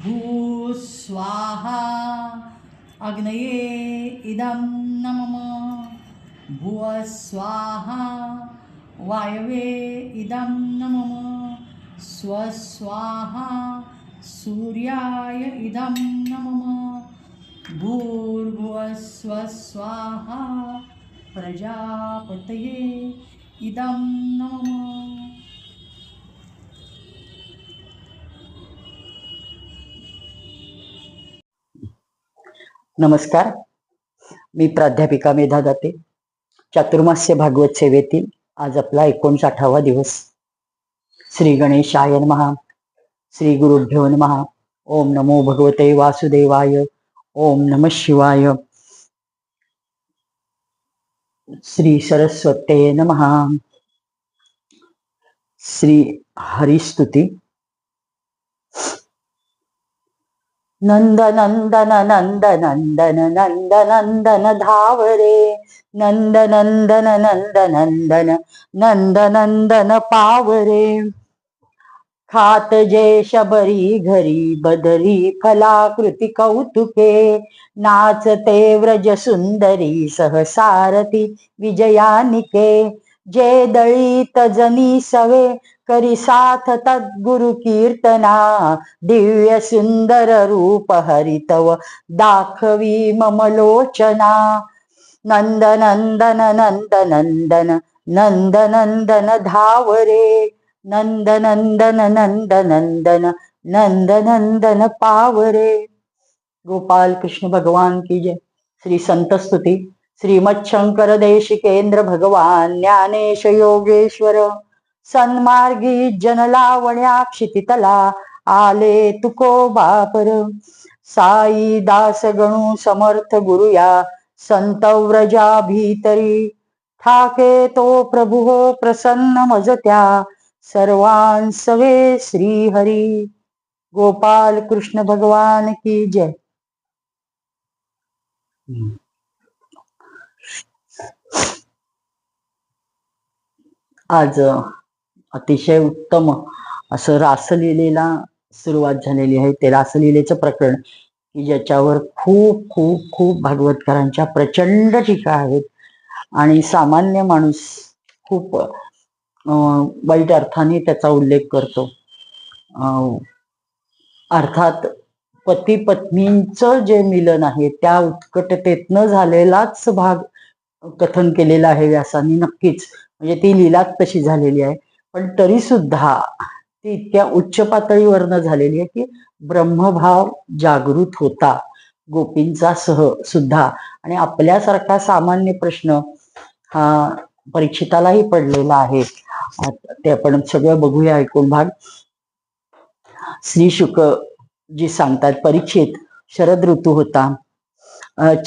भू स्वाहा अग्नये इदं नमः भुव स्वाहा वायवे इदं नमः स्वस्वाहा सूर्याय इदं नमः भूर्भुवः स्वस्वाहा प्रजापतये इदं नमः। नमस्कार, मी प्राध्यापिका मेधा दाते, चातुर्मास्य भागवत सेवेतील आज आपला 59वा दिवस। श्री गणेशाय नमः, श्री गुरुभ्यो नमः, ओम नमो भगवते वासुदेवाय, ओम नमः शिवाय, श्री सरस्वते नमः। श्री हरिस्तुती। नंद नंदन नंद नंदन नंद नंदन धावरे, नंद नंदन नंद नंदन नंद नंदन पावरे। खात जे शबरी घरी बदरी फलाकृती कौतुके, नाचते व्रज सुंदरी सहसारथी विजयानिके। जे दळीत जनी सवे करी साथ तद्गुरु कीर्तना, दिव्य सुंदर रूप हरितव दाखवी मम लोचना। नंद नंदन नंद नंदन नंद नंदन धावरे, नंद नंदन नंद नंदन नंद नंदन पावरे। गोपाल कृष्ण भगवान की जय। श्री संत स्तुती। श्रीमत् शंकर देशिकेंद्र भगवान ज्ञानेश योगेश्वर, सन्मार्गी जनलावण्या क्षितितला आले तुको बापर। साई दास गणू समर्थ गुरुया संत व्रजा भीतरी, ठाके तो प्रभु हो प्रसन्न मजत्या सर्वांसवे श्री हरी। गोपाल कृष्ण भगवान की जय। आज अतिशय उत्तम असं रासलीलेला सुरुवात झालेली आहे। ते रासलीलेचं प्रकरण की ज्याच्यावर खूप खूप खूप भागवतकारांच्या प्रचंड टीका आहेत आणि सामान्य माणूस खूप वाईट अर्थाने त्याचा उल्लेख करतो। अर्थात पती पत्नींचं जे मिलन आहे त्या उत्कटतेतनं झालेलाच भाग कथन केलेला आहे व्यासांनी, नक्कीच म्हणजे ती लीलाच तशी झालेली आहे। पण तरी सुद्धा ती इतक्या उच्च पातळीवरनं झालेली आहे की ब्रह्मभाव जागृत होता गोपींचा सुद्धा। आणि आपल्यासारखा सामान्य प्रश्न हा परीक्षितालाही पडलेला आहे। ते आपण सगळं बघूया, ऐकून भाग। श्री शुक जी सांगतात, परीक्षित, शरद ऋतू होता।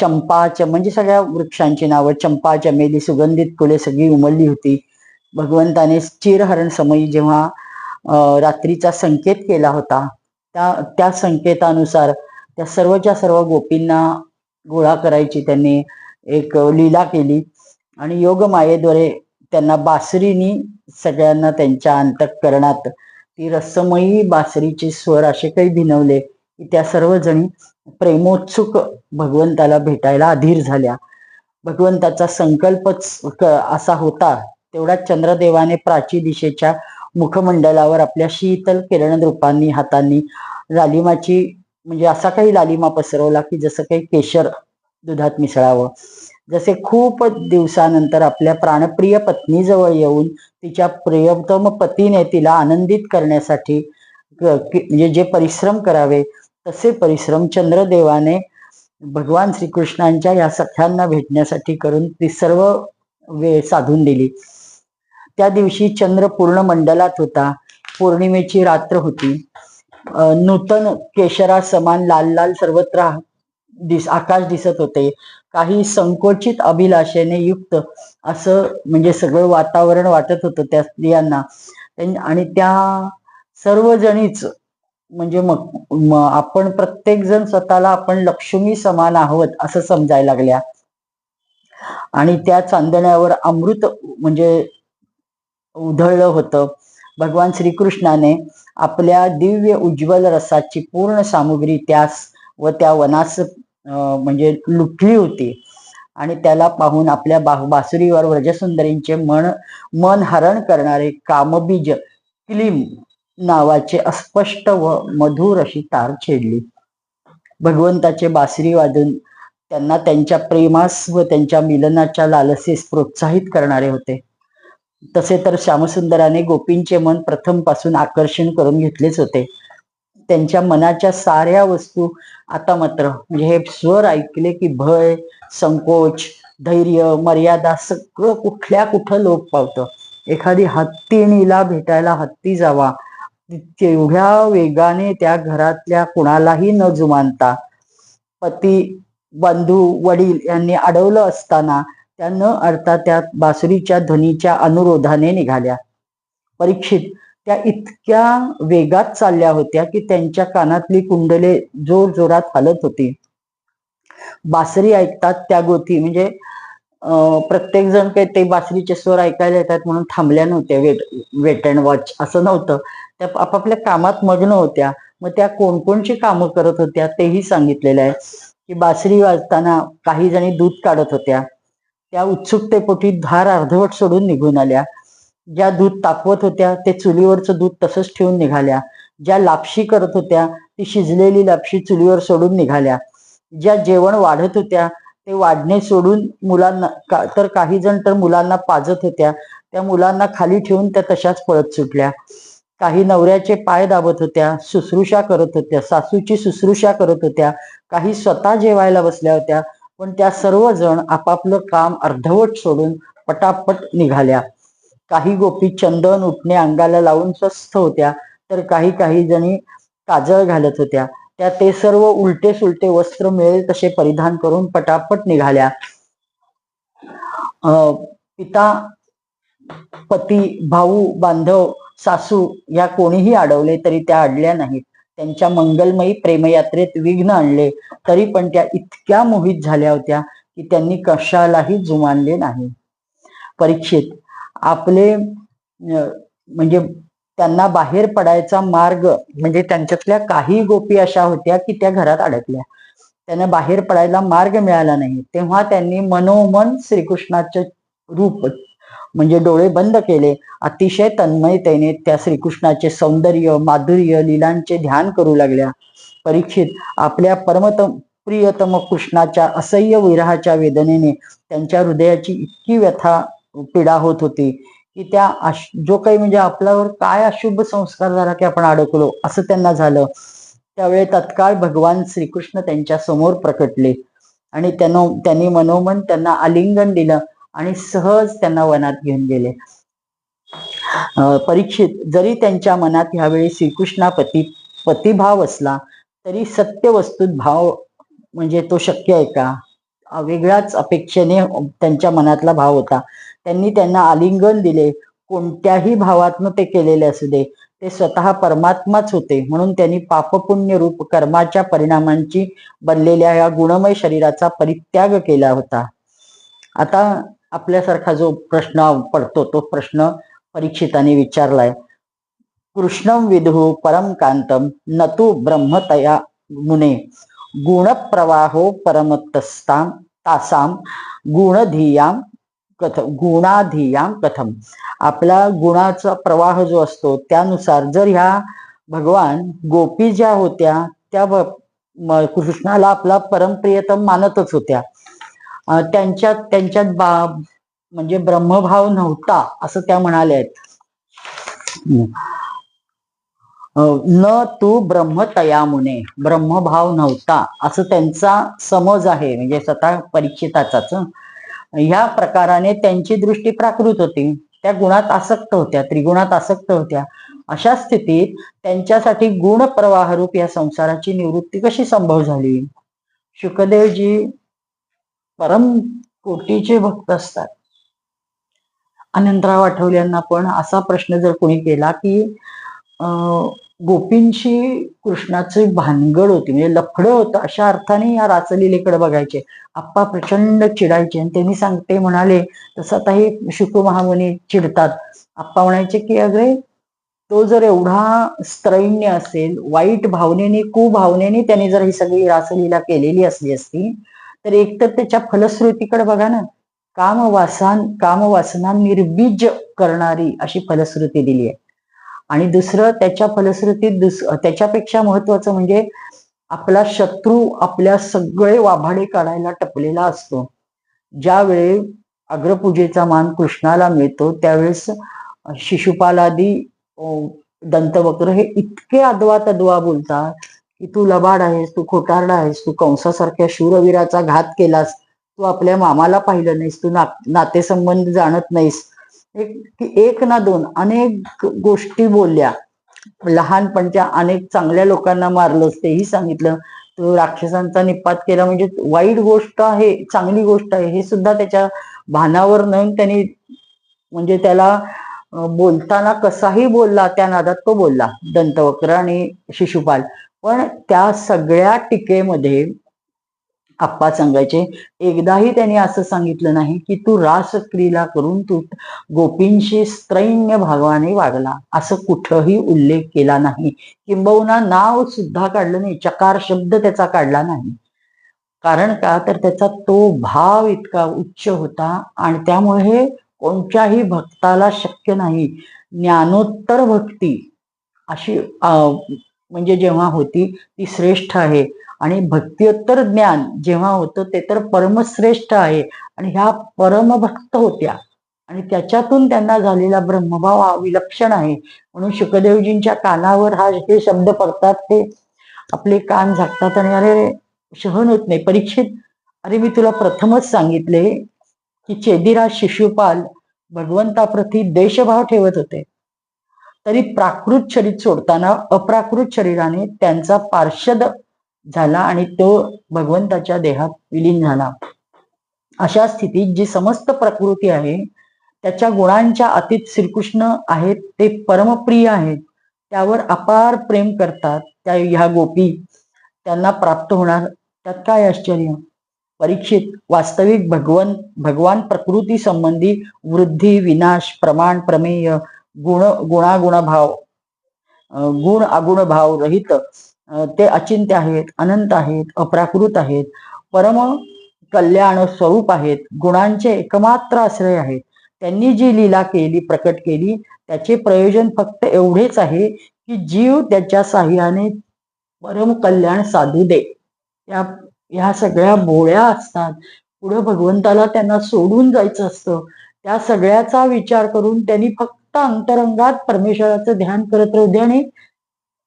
चंपा म्हणजे सगळ्या वृक्षांची नावं, चंपा चमेली सुगंधित फुले सगळी उमलली होती। भगवंताने चिरहरण समयी जेव्हा रात्रीचा संकेत केला होता त्या संकेतानुसार त्या सर्वच्या सर्व गोपींना गोळा करायची त्यांनी एक लीला केली आणि योगमायेद्वारे त्यांना बासरीनी सगळ्यांना त्यांच्या अंतःकरणात ती रसमयी बासरीचे स्वर असे काही भिनवले की त्या सर्वजणी प्रेमोत्सुक भगवंताला भेटायला अधीर झाल्या। भगवंताचा संकल्पच असा होता तेवढ्याच चंद्रदेवाने प्राची दिशेच्या मुखमंडलावर आपल्या शीतल किरण रूपांनी हातांनी लालिमाची म्हणजे असा काही लालिमा पसरवला की जसं काही केशर दुधात मिसळावं। जसे खूप दिवसानंतर आपल्या प्राणप्रिय पत्नीजवळ येऊन तिच्या प्रियतम पतीने तिला आनंदित करण्यासाठी म्हणजे जे परिश्रम करावे तसे परिश्रम चंद्रदेवाने भगवान श्रीकृष्णांच्या या सख्यांना भेटण्यासाठी करून ती सर्व वेळ साधून दिली। त्या दिवशी चंद्र पूर्ण मंडलात होता। पौर्णिमेची रात्र होती। नूतन केशरा समान लाल लाल सर्वत्र आकाश दिसत होते। काही संकोचित अभिलाषेने युक्त असं म्हणजे सगळं वातावरण वाटत होतं त्या स्त्रियांना। आणि त्या सर्वजणीच म्हणजे मग आपण प्रत्येक जण स्वतःला आपण लक्ष्मी समान आहोत असं समजायला लागल्या। आणि त्या चांदण्यावर अमृत म्हणजे उधळलं होतं भगवान श्रीकृष्णाने आपल्या दिव्य उज्ज्वल रसाची पूर्ण सामुग्री त्यास व त्या वनास म्हणजे लुटली होती आणि त्याला पाहून आपल्या बासुरीवर व्रजसुंदरींचे मन हरण करणारे कामबीज क्लीम नावाचे अस्पष्ट व मधुर अशी तार छेडली. भगवंताचे बासरी वादन त्यांना त्यांच्या प्रेमास व त्यांच्या मिलनाच्या लालसेस प्रोत्साहित करणारे होते. तसे तर श्यामसुंदराने गोपींचे मन प्रथम पासून आकर्षण करून घेतलेच होते. त्यांच्या मनाच्या साऱ्या वस्तू आता मात्र म्हणजे हे स्वर ऐकले की भय, संकोच, धैर्य, मर्यादा सगळं कुठल्या कुठं लोप पावतं. एखादी हत्तीणीला भेटायला हत्ती जावा तेवढ्या वेगाने त्या घरातल्या कुणालाही न जुमानता पती, बंधू, वडील यांनी अडवलं असताना त्या न अडता त्या बासुरीच्या ध्वनीच्या अनुरोधाने निघाल्या. परीक्षित त्या इतक्या वेगात चालल्या होत्या की त्यांच्या कानातली कुंडले जोर जोरात हलत होती. बासरी ऐकतात त्या गोती म्हणजे प्रत्येक जण काही ते बासरीचे स्वर ऐकायला येतात म्हणून थांबल्या नव्हत्या. वेट अँड वॉच असं नव्हतं. त्या आपापल्या कामात मग्न होत्या. मग त्या कोणकोणची कामं करत होत्या तेही सांगितलेलं आहे की बासरी वाजताना काही जणी दूध काढत होत्या. त्या उत्सुकतेपोटी धार अर्धवट सोडून निघून आल्या. ज्या दूध तापवत होत्या ते चुलीवरचं दूध तसंच ठेवून निघाल्या. ज्या लापशी करत होत्या ती शिजलेली लापशी चुलीवर सोडून निघाल्या. ज्या जेवण वाढत होत्या ते वाढणे सोडून मुलांना तर काही जण तर मुलांना पाजत होत्या. त्या मुलांना खाली ठेवून त्या तशाच पळत सुटल्या. काही नवऱ्याचे पाय दाबत होत्या, शुश्रूषा करत होत्या, सासूची शुश्रूषा करत होत्या. काही स्वतः जेवायला बसल्या होत्या. पण त्या सर्वजण आपापलं काम अर्धवट सोडून पटापट निघाल्या. काही गोपी चंदन उठणे अंगाला लावून स्वस्थ होत्या तर काही जणी काजळ घालत होत्या. त्या ते सर्व उलटे सुलटे वस्त्र मिळेल तसे परिधान करून पटापट निघाल्या. पिता, पती, भाऊ, बांधव, सासू या कोणीही अडवले तरी त्या अडल्या नाहीत. त्यांच्या मंगलमयी प्रेमयात्रेत विघ्न आणले तरी पण त्या इतक्या मोहित झाल्या होत्या की त्यांनी कशालाही जुमानले नाही. परीक्षित आपले म्हणजे त्यांना बाहेर पडायचा मार्ग म्हणजे त्यांच्यातल्या काही गोपी अशा होत्या की त्या घरात अडकल्या. त्यांना बाहेर पडायला मार्ग मिळाला नाही. तेव्हा त्यांनी मनोमन श्रीकृष्णाचे रूप म्हणजे डोळे बंद केले. अतिशय तन्मयतेने त्या श्रीकृष्णाचे सौंदर्य, माधुर्य, लीलांचे ध्यान करू लागल्या. परीक्षित आपल्या प्रियतम कृष्णाच्या असह्य विरहाच्या वेदनेने त्यांच्या हृदयाची इतकी व्यथा पीडा होत होती की त्या जो काही म्हणजे आपल्यावर काय अशुभ संस्कार झाला की आपण अडकलो असं त्यांना झालं. त्यावेळी तत्काळ भगवान श्रीकृष्ण त्यांच्या समोर प्रकटले आणि त्यांनी मनोमन त्यांना आलिंगन दिलं आणि सहज त्यांना वनात घेऊन गेले. परीक्षित जरी त्यांच्या मनात ह्यावेळी पतिभाव असला तरी सत्य वस्तूत भाव म्हणजे तो शक्य आहे का? वेगळ्याच अपेक्षेने त्यांच्या मनातला भाव होता. त्यांनी त्यांना आलिंगन दिले. कोणत्याही भावातनं ते केलेले असू दे ते स्वतः परमात्माच होते म्हणून त्यांनी पापपुण्य रूप कर्माच्या परिणामांची बनलेल्या या गुणमय शरीराचा परित्याग केला होता. आता आपल्यासारखा जो प्रश्न पडतो तो प्रश्न परीक्षिताने विचारलाय. कृष्णं विदुः परम कांतम न तु ब्रह्मतया मुने गुणप्रवाहो परमतस्ताम तासाम गुणाधियाम कथम. आपला गुणाचा प्रवाह जो असतो त्यानुसार जर ह्या भगवान गोपी ज्या होत्या त्या कृष्णाला आपला परमप्रियतम मानतच होत्या. त्यांच्यात म्हणजे ब्रह्मभाव नव्हता असं त्या म्हणाल्या आहेत. न तू ब्रह्मतया मुने, ब्रह्मभाव नव्हता असं त्यांचा समज आहे म्हणजे स्वतः परीक्षिताचाच. ह्या प्रकाराने त्यांची दृष्टी प्राकृत होती. त्या गुणात आसक्त होत्या, त्रिगुणात आसक्त होत्या. अशा स्थितीत त्यांच्यासाठी गुण प्रवाह रूप या संसाराची निवृत्ती कशी संभव झाली? शुकदेवजी परम कोटीचे भक्त असतात. अनंतराव आठवले यांना पण असा प्रश्न जर कोणी केला की गोपींची कृष्णाची भानगड होती म्हणजे लफडं होतं अशा अर्थाने या रासलीलेकडे बघायचे. आप्पा प्रचंड चिडायचे आणि त्यांनी म्हणाले तसं आता हे शुक महामुनी चिडतात. आप्पा म्हणायचे की अगं तो जर एवढा स्त्रैण्य असेल, वाईट भावनेने कुभावनेने त्याने जर ही सगळी रासलीला केलेली असली असती, तर एकतर त्याच्या फलश्रुतीकडे बघा ना, कामवासना निर्बीज करणारी अशी फलश्रुती दिली आहे. आणि दुसरं त्याच्या फलश्रुतीत त्याच्यापेक्षा महत्वाचं म्हणजे आपला शत्रू आपल्या सगळे वाभाडे काढायला टपलेला असतो. ज्यावेळी अग्रपूजेचा मान कृष्णाला मिळतो त्यावेळेस शिशुपालादी दंतवक्र हे इतके अद्वा तद्वा बोलतात की तू लबाड आहेस, तू खोटारडा आहेस, तू कंसासारख्या शूरवीराचा घात केलास, तू आपल्या मामाला पाहिलं नाहीस, तू नातेसंबंध जाणत नाहीस. एक ना दोन अनेक गोष्टी बोलल्या. लहानपणच्या अनेक चांगल्या लोकांना मारलंस तेही सांगितलं. तो राक्षसांचा निपात केला म्हणजे वाईट गोष्ट आहे, चांगली गोष्ट आहे हे सुद्धा त्याच्या भानावर न त्यांनी म्हणजे त्याला बोलताना कसाही बोलला, त्या नादात तो बोलला दंतवक्र आणि शिशुपाल. पण त्या सगळ्या टीकेमध्ये आप्पा सांगायचे, एकदाही त्यांनी असं सांगितलं नाही की तू रासक्रीडा करून तू गोपींशी स्त्रैण्य भावाने वागला, असं कुठंही उल्लेख केला नाही. किंबहुना नाव सुद्धा काढलं नाही, चकार शब्द त्याचा काढला नाही. कारण का, तर त्याचा तो भाव इतका उच्च होता आणि त्यामुळे कोणत्याही भक्ताला शक्य नाही. ज्ञानोत्तर भक्ती अशी म्हणजे जेव्हा होती ती श्रेष्ठ आहे आणि भक्तियोत्तर ज्ञान जेव्हा होतं ते तर परमश्रेष्ठ आहे. आणि ह्या परमभक्त होत्या आणि त्याच्यातून त्यांना झालेला ब्रह्मभाव हा विलक्षण आहे. म्हणून शुकदेवजींच्या कानावर हे शब्द पडतात, ते आपले कान झाकतात आणि अरे सहन होत नाही. परीक्षित, अरे मी तुला प्रथमच सांगितले की चेदिराज शिशुपाल भगवंताप्रती देशभाव ठेवत होते, तरी प्राकृत शरीर सोडताना अप्राकृत शरीराने त्यांचा पार्षद झाला आणि तो भगवंताच्या देहात विलीन झाला. अशा स्थितीत जी समस्त प्रकृती आहे त्याच्या गुणांच्या अतीत श्रीकृष्ण आहेत, ते परमप्रिय आहेत, त्यावर अपार प्रेम करतात. त्या ह्या गोपी त्यांना प्राप्त होणार, त्यात काय आश्चर्य. परीक्षित, वास्तविक भगवान प्रकृती संबंधी वृद्धी, विनाश, प्रमाण, प्रमेय, गुण अगुण भाव रहित ते अचिंत्य आहेत, अनंत आहेत, अप्राकृत आहेत, परम कल्याण स्वरूप आहेत, गुणांचे एकमात्र आश्रय आहेत. त्यांनी जी लीला केली, प्रकट केली, त्याचे प्रयोजन फक्त एवढेच आहे की जीव त्याच्या साह्याने परम कल्याण साधू दे. ह्या सगळ्या भोळ्या असतात, पुढे भगवंताला त्यांना सोडून जायचं असतं. त्या सगळ्याचा विचार करून त्यांनी फक्त अंतरंगात परमेश्वराचं ध्यान करत राहू दे आणि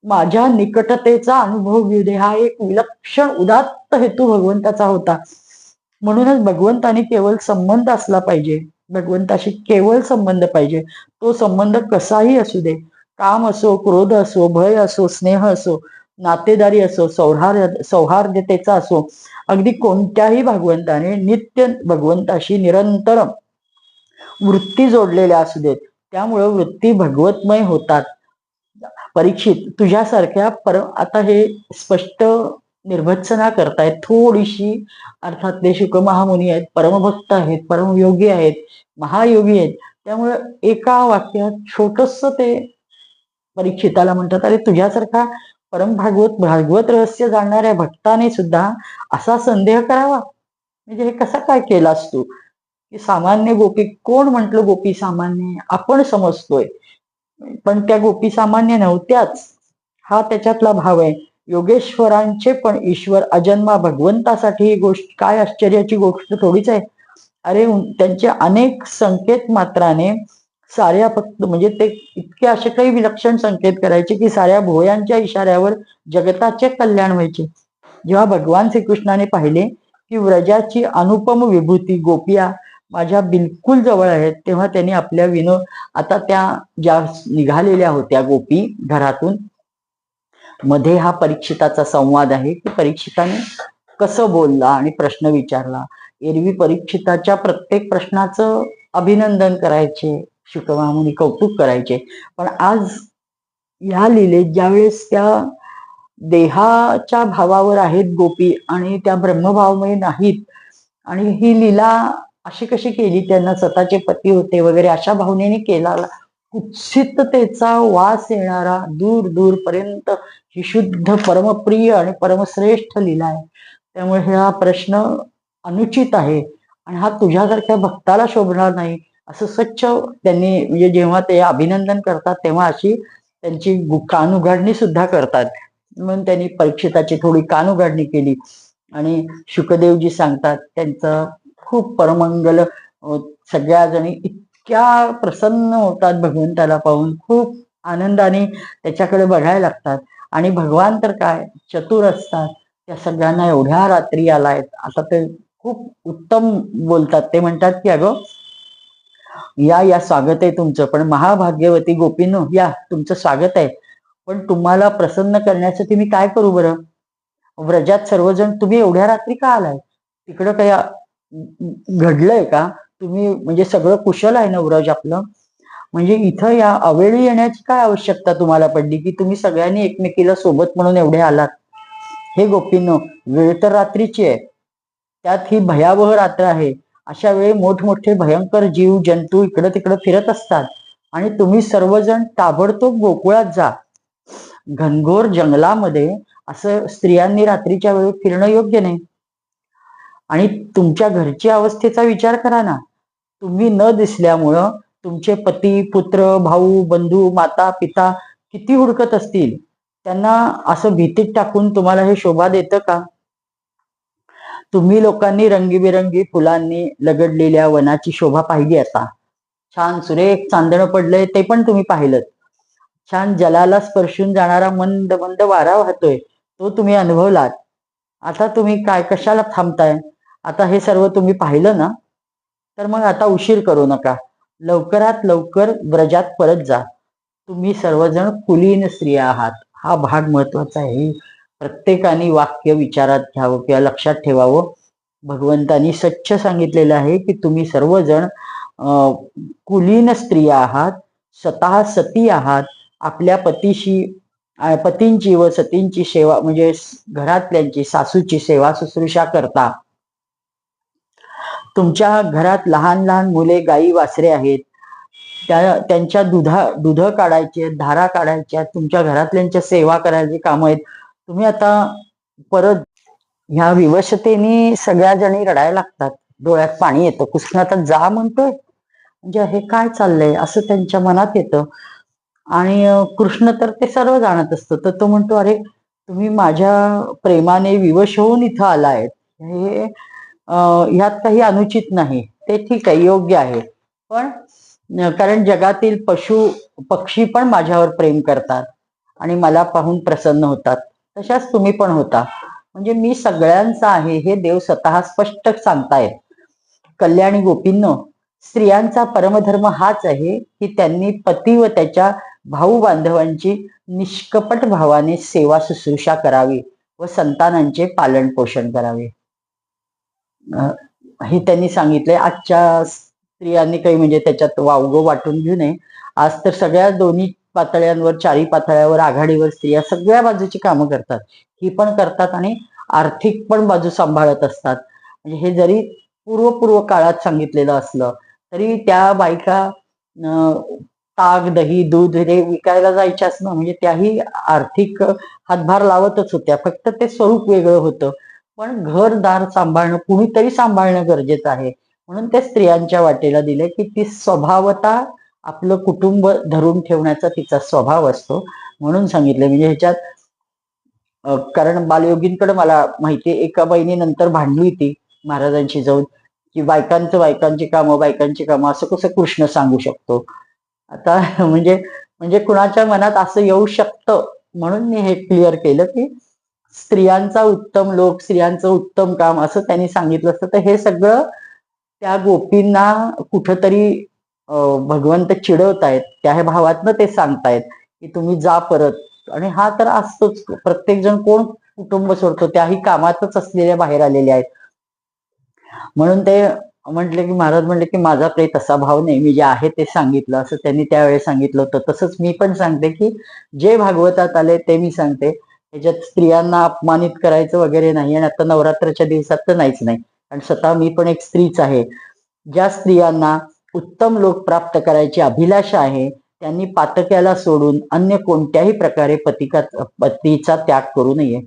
माझ्या निकटतेचा अनुभव घेऊ दे, हा एक विलक्षण उदात्त हेतू भगवंताचा होता. म्हणूनच भगवंताने केवळ संबंध असला पाहिजे, भगवंताशी केवळ संबंध पाहिजे. तो संबंध कसाही असू दे, काम असो, क्रोध असो, भय असो, स्नेह असो, नातेदारी असो, सौहार्दतेचा असो, अगदी कोणत्याही भगवंताने नित्य भगवंताशी निरंतर वृत्ती जोडलेल्या असू देत, त्यामुळे वृत्ती भगवतमय होतात. परीक्षित, तुझ्यासारख्या आता हे स्पष्ट निर्भत्सना करतायत थोडीशी, अर्थात ते शुक महामुनी आहेत, परमभक्त आहेत, परमयोगी आहेत, महायोगी आहेत. त्यामुळे एका वाक्यात छोटस ते परीक्षिताला म्हणतात, अरे तुझ्यासारखा परम भागवत रहस्य जाणणाऱ्या भक्ताने सुद्धा असा संदेह करावा, म्हणजे हे कसा काय केलास तू? की सामान्य गोपी, कोण म्हंटल गोपी सामान्य? आपण समजतोय, पण त्या गोपी सामान्य नव्हत्याच, हा त्याच्यातला भाव आहे. योगेश्वरांचे पण ईश्वर अजन्मा भगवंतासाठी ही गोष्ट काय आश्चर्याची गोष्ट थोडीच आहे. अरे त्यांचे अनेक संकेत मात्राने साऱ्या फक्त म्हणजे ते इतके असे काही विलक्षण संकेत करायचे की साऱ्या भोयांच्या इशाऱ्यावर जगताचे कल्याण व्हायचे. जेव्हा भगवान श्रीकृष्णाने पाहिले की व्रजाची अनुपम विभूती गोपिया माझ्या बिलकुल जवळ आहेत, तेव्हा त्यांनी आपल्या आता त्या ज्या निघालेल्या होत्या गोपी घरातून, मध्ये हा परीक्षिताचा संवाद आहे की परीक्षिताने कसं बोलला आणि प्रश्न विचारला. एरवी परीक्षिताच्या प्रत्येक प्रश्नाचं अभिनंदन करायचे, शुकमहामुनी कौतुक करायचे, पण आज या लीलेत ज्यावेळेस त्या देहाच्या भावावर आहेत गोपी आणि त्या ब्रह्मभावमय नाहीत, आणि ही लीला अशी कशी केली, त्यांना स्वतःचे पती होते वगैरे अशा भावनेने कुत्सिततेचा वास येणारा दूर दूरपर्यंत ही शुद्ध परमप्रिय आणि परमश्रेष्ठ लीला आहे. त्यामुळे हा प्रश्न अनुचित आहे आणि हा तुझ्यासारख्या भक्ताला शोभणार नाही असं स्वच्छ त्यांनी, म्हणजे जेव्हा ते अभिनंदन करतात तेव्हा अशी त्यांची कान उघाडणी सुद्धा करतात. म्हणून त्यांनी परीक्षिताची थोडी कान उघाडणी केली आणि शुकदेवजी सांगतात त्यांचं खूप परमंगल. सगळ्या जणी इतक्या प्रसन्न होतात भगवंताला पाहून, खूप आनंदाने त्याच्याकडे बघायला लागतात. आणि भगवान तर काय चतुर असतात, त्या सगळ्यांना एवढ्या रात्री आलायत आता ते खूप उत्तम बोलतात. ते म्हणतात की अगं या स्वागत आहे तुमचं, पण महाभाग्यवती गोपीनो या तुमचं स्वागत आहे, पण तुम्हाला प्रसन्न करण्यासाठी मी काय करू बरं? व्रजात सर्वजण तुम्ही एवढ्या रात्री का आलाय? तिकडं काही घडलंय का? तुम्ही म्हणजे सगळं कुशल आहे ना व्रज आपलं? म्हणजे इथं या अवेळी येण्याची काय आवश्यकता तुम्हाला पडली की तुम्ही सगळ्यांनी एकमेकीला सोबत म्हणून एवढे आलात? हे गोपीनो, वेळ तर रात्रीची आहे, त्यात ही भयावह रात्र आहे. अशा वेळी मोठमोठे भयंकर जीव जंतू इकडं तिकडं फिरत असतात आणि तुम्ही सर्वजण ताबडतोब गोकुळात जा. घनघोर जंगलामध्ये असं स्त्रियांनी रात्रीच्या वेळी फिरणं योग्य नाही. आणि तुमच्या घरच्या अवस्थेचा विचार करा ना. तुम्ही न दिसल्यामुळं तुमचे पती, पुत्र, भाऊ, बंधू, माता, पिता किती हुडकत असतील. त्यांना असं भीतीत टाकून तुम्हाला हे शोभा देतं का? तुम्ही लोकांनी रंगीबेरंगी फुलांनी लगडलेल्या वनाची शोभा पाहिली आता. छान सुरेख चांदणं पडलंय ते पण तुम्ही पाहिलं. छान जलाला स्पर्शून जाणारा मंद मंद वारा वाहतोय तो तुम्ही अनुभवलात. आता तुम्ही काय कशाला थांबताय? आता हे सर्व तुम्ही पाहिलं ना, तर मग आता उशीर करू नका. लवकरात लवकर व्रजात परत जा. तुम्ही सर्वजण कुलीन स्त्रिया आहात. हा भाग महत्वाचा आहे. प्रत्येकाने वाक्य विचारात घ्यावं किंवा लक्षात ठेवावं. भगवंतानी स्वच्छ सांगितलेलं आहे की तुम्ही सर्वजण कुलीन स्त्रिया आहात, स्वतः सती आहात. आपल्या पतींची व सतींची सेवा म्हणजे घरातल्यांची, सासूची सेवा शुश्रूषा करता. तुमच्या घरात लहान लहान मुले, गायी, वासरे आहेत, त्यांच्या दुध काढायचे, धारा काढायच्या, तुमच्या घरातल्यांच्या सेवा करायची काम आहेत. तुम्ही आता परत ह्या विवशतेने सगळ्या जणी रडायला लागतात, डोळ्यात पाणी येतं. कृष्ण आता जा म्हणतोय, म्हणजे हे काय चाललंय असं त्यांच्या मनात येतं. आणि कृष्ण तर ते सर्व जाणत असतं, तर तो म्हणतो अरे तुम्ही माझ्या प्रेमाने विवश होऊन इथं आलाय, हे ह्यात काही अनुचित नाही, ते ठीक आहे, योग्य आहे. पण कारण जगातील पशु पक्षी पण माझ्यावर प्रेम करतात आणि मला पाहून प्रसन्न होतात, तशाच तुम्ही पण होता. म्हणजे मी सगळ्यांचा आहे हे देव स्वतः स्पष्ट सांगतायत. कल्याणी गोपींनो, स्त्रियांचा परमधर्म हाच आहे की त्यांनी पती व त्याच्या भाऊ बांधवांची निष्कपट भावाने सेवा शुश्रूषा करावी व संतानांचे पालन पोषण करावे. हे त्यांनी सांगितलंय. आजच्या स्त्रियांनी काही म्हणजे त्याच्यात वावगं वाटून घेऊ नये. आज तर सगळ्या दोन्ही पातळ्यांवर, चारी पातळ्यावर आघाडीवर स्त्रिया सगळ्या बाजूची कामं करतात. ही पण करतात आणि आर्थिक पण बाजू सांभाळत असतात. म्हणजे हे जरी पूर्व काळात सांगितलेलं असलं तरी त्या बायका ताक, दही, दूध हे विकायला जायच्याच ना, म्हणजे त्याही आर्थिक हातभार लावतच होत्या, फक्त ते स्वरूप वेगळं होतं. पण घरदार सांभाळणं कुणीतरी सांभाळणं गरजेचं आहे. म्हणून ते स्त्रियांच्या वाटेला दिले की ती स्वभावता आपलं कुटुंब धरून ठेवण्याचा तिचा स्वभाव असतो, म्हणून सांगितलं. म्हणजे ह्याच्यात कारण बालयोगींकडे मला माहिती आहे, एका बहिणीनंतर भांडली होती महाराजांशी जाऊन की बायकांची कामं असं कसं कृष्ण सांगू शकतो. आता म्हणजे कुणाच्या मनात असं येऊ शकतं, म्हणून मी हे क्लिअर केलं की स्त्रियांचा उत्तम लोक, स्त्रियांचं उत्तम काम असं त्यांनी सांगितलं असतं. तर हे सगळं त्या गोपींना कुठंतरी भगवंत चिडवतायत, त्या भावातनं ते सांगतायत की तुम्ही जा परत. आणि हा तर असतोच, प्रत्येक जण कोण कुटुंब सोडतो, त्याही कामातच असलेल्या बाहेर आलेल्या आहेत. म्हणून ते म्हटले की महाराज म्हणले की माझा काही तसा भाव नाही, मी जे आहे ते सांगितलं असं त्यांनी त्यावेळेस सांगितलं होतं. तसंच मी पण सांगते की जे भागवतात आले ते मी सांगते. त्याच्यात स्त्रियांना अपमानित करायचं वगैरे नाही. आणि आता नवरात्राच्या दिवसात तर नाहीच नाही, आणि स्वतः मी पण एक स्त्रीच आहे. ज्या स्त्रियांना उत्तम लोक प्राप्त करायची अभिलाषा आहे त्यांनी पातक्याला सोडून अन्य कोणत्याही प्रकारे पतीचा त्याग करू नये.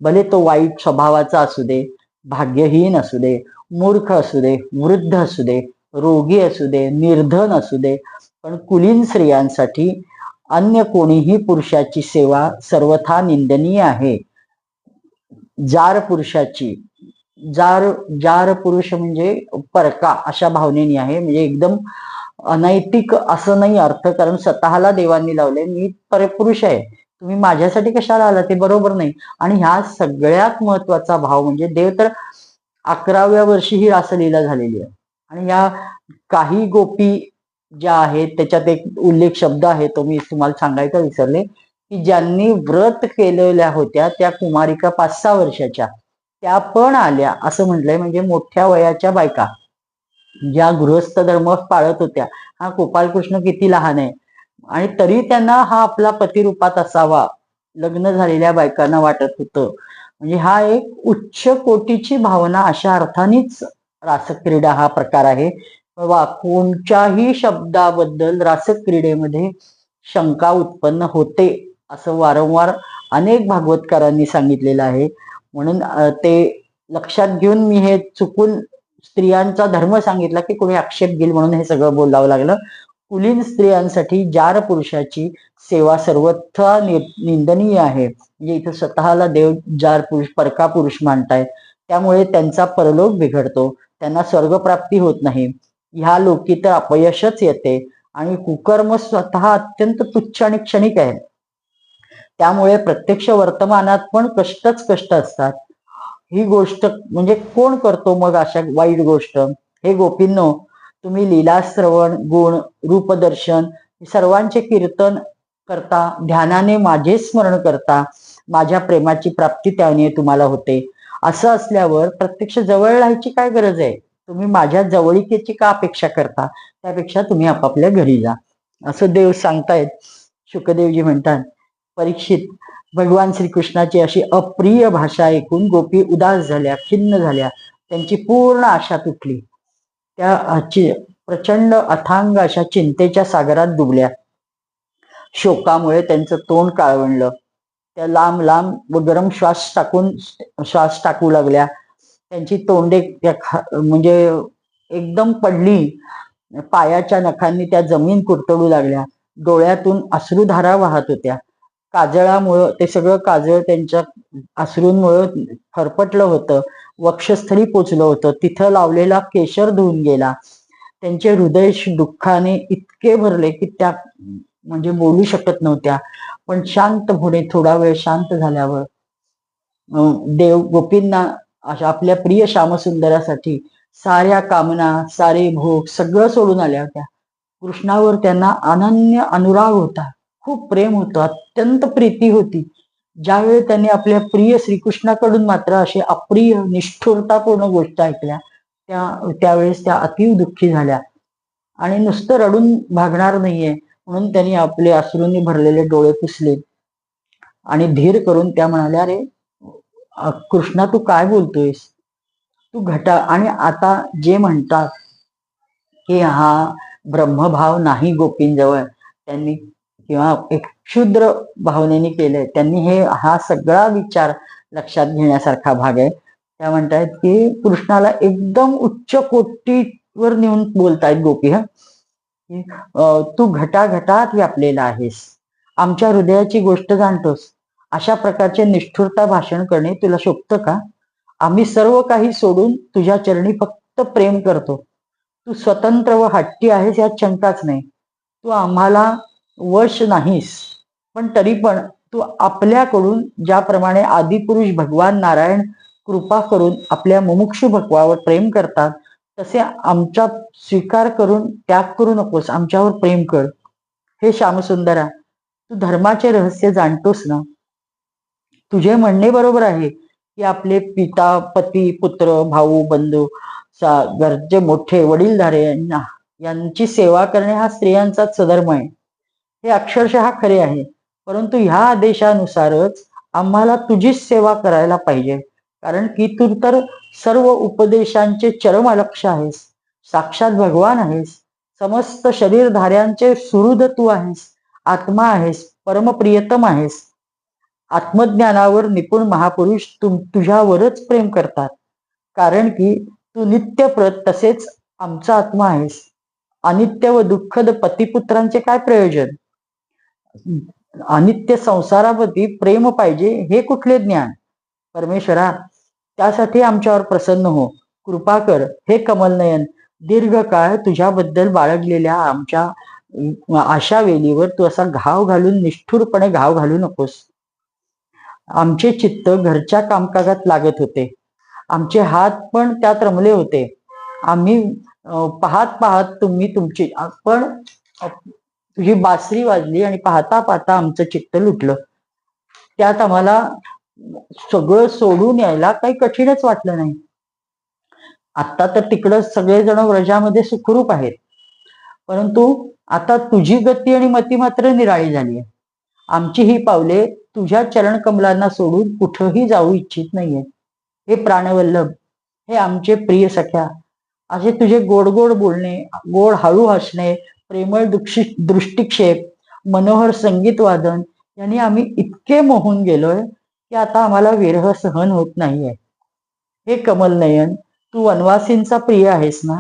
भले तो वाईट स्वभावाचा असू दे, भाग्यहीन असू दे, मूर्ख असू दे, वृद्ध असू दे, रोगी असू दे, निर्धन असू दे, पण कुलीन स्त्रियांसाठी अन्य कोणीही पुरुषाची सेवा सर्वथा निंदनीय आहे. जार पुरुषाची, जार पुरुष म्हणजे परका अशा भावनेने आहे, म्हणजे एकदम अनैतिक असं नाही अर्थ, कारण स्वतःला देवांनी लावले, मी परपुरुष आहे, तुम्ही माझ्यासाठी कशाला आला, ते बरोबर नाही. आणि ह्या सगळ्यात महत्वाचा भाव म्हणजे देव तर 11व्या वर्षी ही रासलीला झालेली आहे. आणि या काही गोपी ज्या आहेत त्याच्यात एक उल्लेख शब्द आहे, तो मी तुम्हाला सांगायचा विसरले, की ज्यांनी व्रत केलेल्या होत्या त्या कुमारिका 5-6 वर्षाच्या त्या पण आल्या असं म्हटलंय. म्हणजे मोठ्या वयाच्या बायका ज्या गृहस्थ धर्म पाळत होत्या. हा गोपालकृष्ण किती लहान आहे आणि तरी त्यांना हा आपला पतिरूपात असावा लग्न झालेल्या बायकांना वाटत होतं. म्हणजे हा एक उच्च कोटीची भावना अशा अर्थानेच रासक्रीडा हा प्रकार आहे. कोणत्याही शब्दाबद्दल रासक्रीडेमध्ये शंका उत्पन्न होते असं वारंवार अनेक भागवतकारांनी सांगितलेलं आहे. म्हणून ते लक्षात घेऊन मी हे चुकून स्त्रियांचा धर्म सांगितला की कोणी आक्षेप घेईल म्हणून हे सगळं बोलावं लागलं. कुलीन स्त्रियांसाठी जार पुरुषाची सेवा सर्वथा निंदनीय आहे. म्हणजे इथं स्वतःला देव जार पुरुष परका पुरुष मानतायत, त्यामुळे त्यांचा परलोक बिघडतो, त्यांना स्वर्गप्राप्ती होत नाही, ह्या लोकी तर अपयशच येते. आणि कुकर्म स्वतः अत्यंत तुच्छ आणि क्षणिक आहे, त्यामुळे प्रत्यक्ष वर्तमानात पण कष्टच कष्ट असतात. ही गोष्ट म्हणजे कोण करतो मग अशा वाईट गोष्ट? हे गोपींनो, तुम्ही लीला श्रवण, गुण, रूपदर्शन सर्वांचे कीर्तन करता, ध्यानाने माझे स्मरण करता, माझ्या प्रेमाची प्राप्ती त्याने तुम्हाला होते. असं असल्यावर प्रत्यक्ष जवळ राहायची काय गरज आहे? तुम्ही माझ्या जवळीकेची का अपेक्षा करता? त्यापेक्षा तुम्ही आपापल्या घरी जा असं देव सांगतायत. शुकदेवजी म्हणतात, परीक्षित, भगवान श्रीकृष्णाची अशी अप्रिय भाषा ऐकून गोपी उदास झाल्या, खिन्न झाल्या, त्यांची पूर्ण आशा तुटली. त्या प्रचंड अथांग अशा चिंतेच्या सागरात डुबल्या. शोकामुळे त्यांचं तोंड काळवंडलं. त्या लांब लांब व गरम श्वास टाकू लागल्या. त्यांची तोंडे म्हणजे एकदम पडली. पायाच्या नखांनी त्या जमीन कुरतडू लागल्या. डोळ्यातून अश्रुधारा वाहत होत्या. काजळामुळं ते सगळं काजळ त्यांच्या अश्रूंमुळं फरफटलं होतं, वक्षस्थळी पोचलं होतं, तिथं लावलेला केशर धुवून गेला. त्यांचे हृदय दुःखाने इतके भरले की त्या म्हणजे बोलू शकत नव्हत्या. पण शांतपणे थोडा वेळ शांत झाल्यावर देव गोपींना अशा आपल्या प्रिय श्यामसुंदरासाठी साऱ्या कामना, सारे भोग सगळं सोडून आल्या होत्या. कृष्णावर त्यांना अनन्य अनुराग होता, खूप प्रेम होतं, अत्यंत प्रीती होती. ज्यावेळी त्यांनी आपल्या प्रिय श्रीकृष्णाकडून मात्र अशी अप्रिय निष्ठुरतापूर्ण गोष्ट ऐकल्या, त्यावेळेस त्या अतीव दुःखी झाल्या. आणि नुसतं रडून भागणार नाहीये म्हणून त्यांनी आपले अश्रूंनी भरलेले डोळे पुसले आणि धीर करून त्या म्हणाल्या, अरे कृष्णा, तू काय बोलतोयस? तू घटा. आणि आता जे म्हणतात की हा ब्रह्मभाव नाही गोपींजवळ, त्यांनी किंवा एक क्षुद्र भावनेने केलंय, त्यांनी हा सगळा विचार लक्षात घेण्यासारखा भाग आहे. त्या म्हणतायत की कृष्णाला एकदम उच्च कोटीवर नेऊन बोलतायत गोपी, तू घटाघटात व्यापलेला आहेस, आमच्या हृदयाची गोष्ट जाणतोस, अशा प्रकारचे निष्ठुरता भाषण करणे तुला शोभतं का? आम्ही सर्व काही सोडून तुझ्या चरणी फक्त प्रेम करतो. तू स्वतंत्र व हट्टी आहेस यात शंकाच नाही. तू आम्हाला वश नाहीस, पण तरी पण तू आपल्याकडून ज्याप्रमाणे आदिपुरुष भगवान नारायण कृपा करून आपल्या मुमुक्षु भक्तावर प्रेम करतात, तसे आमचा स्वीकार करून त्याग करू नकोस, आमच्यावर प्रेम कर. हे श्यामसुंदरा, तू धर्माचे रहस्य जाणतोस ना? तुझे म्हणणे बरोबर आहे की आपले पिता, पती, पुत्र, भाऊ, बंधू, घरचे मोठे वडीलधारे यांची सेवा करणे हा स्त्रियांचाच सधर्म आहे. हे अक्षरशः खरे आहे. परंतु ह्या आदेशानुसारच आम्हाला तुझीच सेवा करायला पाहिजे, कारण की तू तर सर्व उपदेशांचे चरम लक्ष आहेस, साक्षात भगवान आहेस. समस्त शरीरधाऱ्यांचे सुहृद तू आहेस, आत्मा आहेस, परमप्रियतम आहेस. आत्मज्ञानावर निपुण महापुरुष तुझ्यावरच प्रेम करतात, कारण की तू नित्यप्रत तसेच आमचा आत्मा आहेस. अनित्य व दुःखद पतिपुत्रांचे काय प्रयोजन? अनित्य संसारावरती प्रेम पाहिजे, हे कुठले ज्ञान? परमेश्वरा, त्यासाठी आमच्यावर प्रसन्न हो, कृपा कर. हे कमलनयन, दीर्घकाळ तुझ्याबद्दल बाळगलेल्या आमच्या आशा वेलीवर तू असा घाव घालून, निष्ठुरपणे घाव घालू नकोस. आमचे चित्त घरच्या कामकाजात लागत होते, आमचे हात पण त्यात रमले होते. आम्ही पाहत पाहत तुमची पण तुझी बासरी वाजली आणि पाहता पाहता आमचं चित्त लुटलं. त्यात आम्हाला सगळं सोडून यायला काही कठीणच वाटलं नाही. आता तर तिकडं सगळेजण व्रजामध्ये सुखरूप आहेत, परंतु आता तुझी गती आणि मती मात्र निराळी झाली आहे. आमची ही पावले तुझ्या चरण कमलांना सोडून कुठंही जाऊ इच्छित नाहीये. हे प्राणवल्लभ, हे आमचे प्रिय सख्या, असे तुझे गोड गोड बोलणे, गोड हळू हसणे, प्रेमळ दृष्टिक्षेप, मनोहर संगीत वादन यांनी आम्ही इतके मोहून गेलोय की आता आम्हाला विरह सहन होत नाहीये. हे कमलनयन, तू वनवासींचा प्रिय आहेस ना,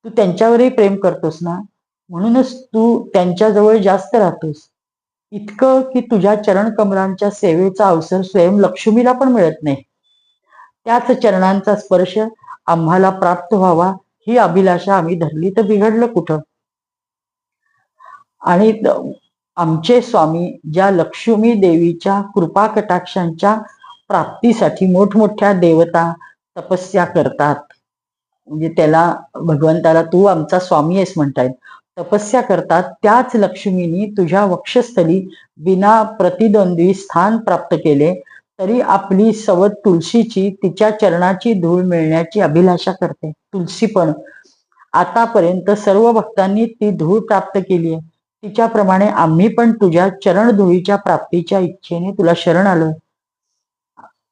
तू त्यांच्यावरही प्रेम करतोस ना, म्हणूनच तू त्यांच्याजवळ जास्त राहतोस. इतकं की तुझ्या चरण कमलांच्या सेवेचा अवसर स्वयं लक्ष्मीला पण मिळत नाही. त्याच चरणांचा स्पर्श आम्हाला प्राप्त व्हावा ही अभिलाषा आम्ही धरली तर बिघडलं कुठं? आणि आमचे स्वामी ज्या लक्ष्मी देवीच्या कृपा कटाक्षांच्या प्राप्तीसाठी मोठमोठ्या देवता तपस्या करतात, म्हणजे त्याला भगवंताला तू आमचा स्वामी आहेस म्हणतायत, तपस्या करतात, त्याच लक्ष्मीनी तुझ्या वक्षस्थली विना प्रतिद्वंद्वी स्थान प्राप्त केले, तरी आपली सवत तुलसीची तिच्या चरणाची धूळ मिळण्याची अभिलाषा करते. तुलसी पण आतापर्यंत सर्व भक्तांनी ती धूळ प्राप्त केली आहे, तिच्याप्रमाणे आम्ही पण तुझ्या चरण धुळीच्या प्राप्तीच्या इच्छेने तुला शरण आलोय.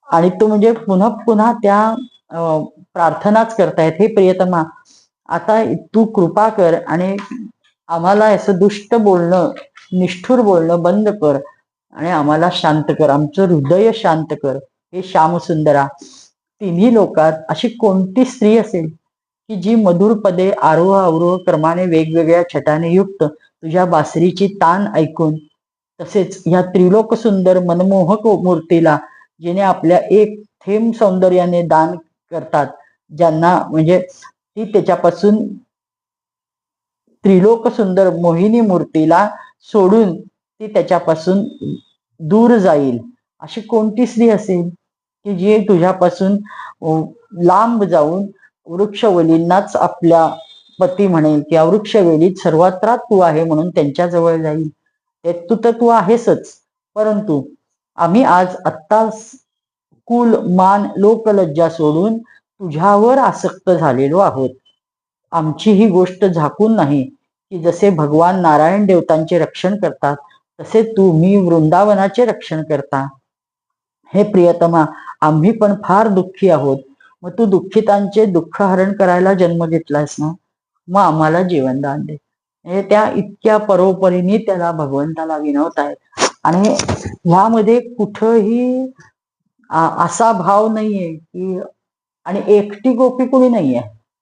आणि तो म्हणजे पुन्हा पुन्हा त्या प्रार्थनाच करतायत, हे प्रियतमा, आता तू कृपा कर आणि आम्हाला असं दुष्ट बोलणं, निष्ठुर बोलणं बंद कर आणि आम्हाला शांत कर, आमचं हृदय शांत कर. हे श्यामसुंदरा, तिन्ही लोकात अशी कोणती स्त्री असेल की जी मधुर पदे आरोह अवरोह क्रमाने वेगवेगळ्या छटाने युक्त तुझ्या बासरीची तान ऐकून, तसेच ह्या त्रिलोक सुंदर मनमोहक मूर्तीला जिने आपल्या एक थेंब सौंदर्याने दान करतात, ज्यांना म्हणजे ती त्याच्यापासून त्रिलोक सुंदर मोहिनी मूर्तीला सोडून ती त्याच्यापासून दूर जाईल, अशी कोणती स्त्री असेल की जी तुझ्यापासून लांब जाऊन वृक्षवलींनाच आपल्या पती म्हणेल किंवा वृक्षवेलीत सर्वत्रात तू आहे म्हणून त्यांच्याजवळ जाईल. तू आहेसच, परंतु आम्ही आज आत्ता कुल मान लोकलज्जा सोडून तुझ्यावर आसक्त झालेलो आहोत. आमची ही गोष्ट झाकून नाही की जसे भगवान नारायण देवतांचे रक्षण करतात तसे तुम्ही वृंदावनाचे रक्षण करता. हे प्रियतमा, आम्ही पण फार दुःखी आहोत, मग तू दुःखितांचे दुःख हरण करायला जन्म घेतलायस ना, मग आम्हाला जीवनदान दे. हे त्या इतक्या परोपरीने त्याला भगवंताला विनवत आहेत आणि ह्यामध्ये कुठंही असा भाव नाहीये की, आणि एकटी गोपी कुणी नाहीये.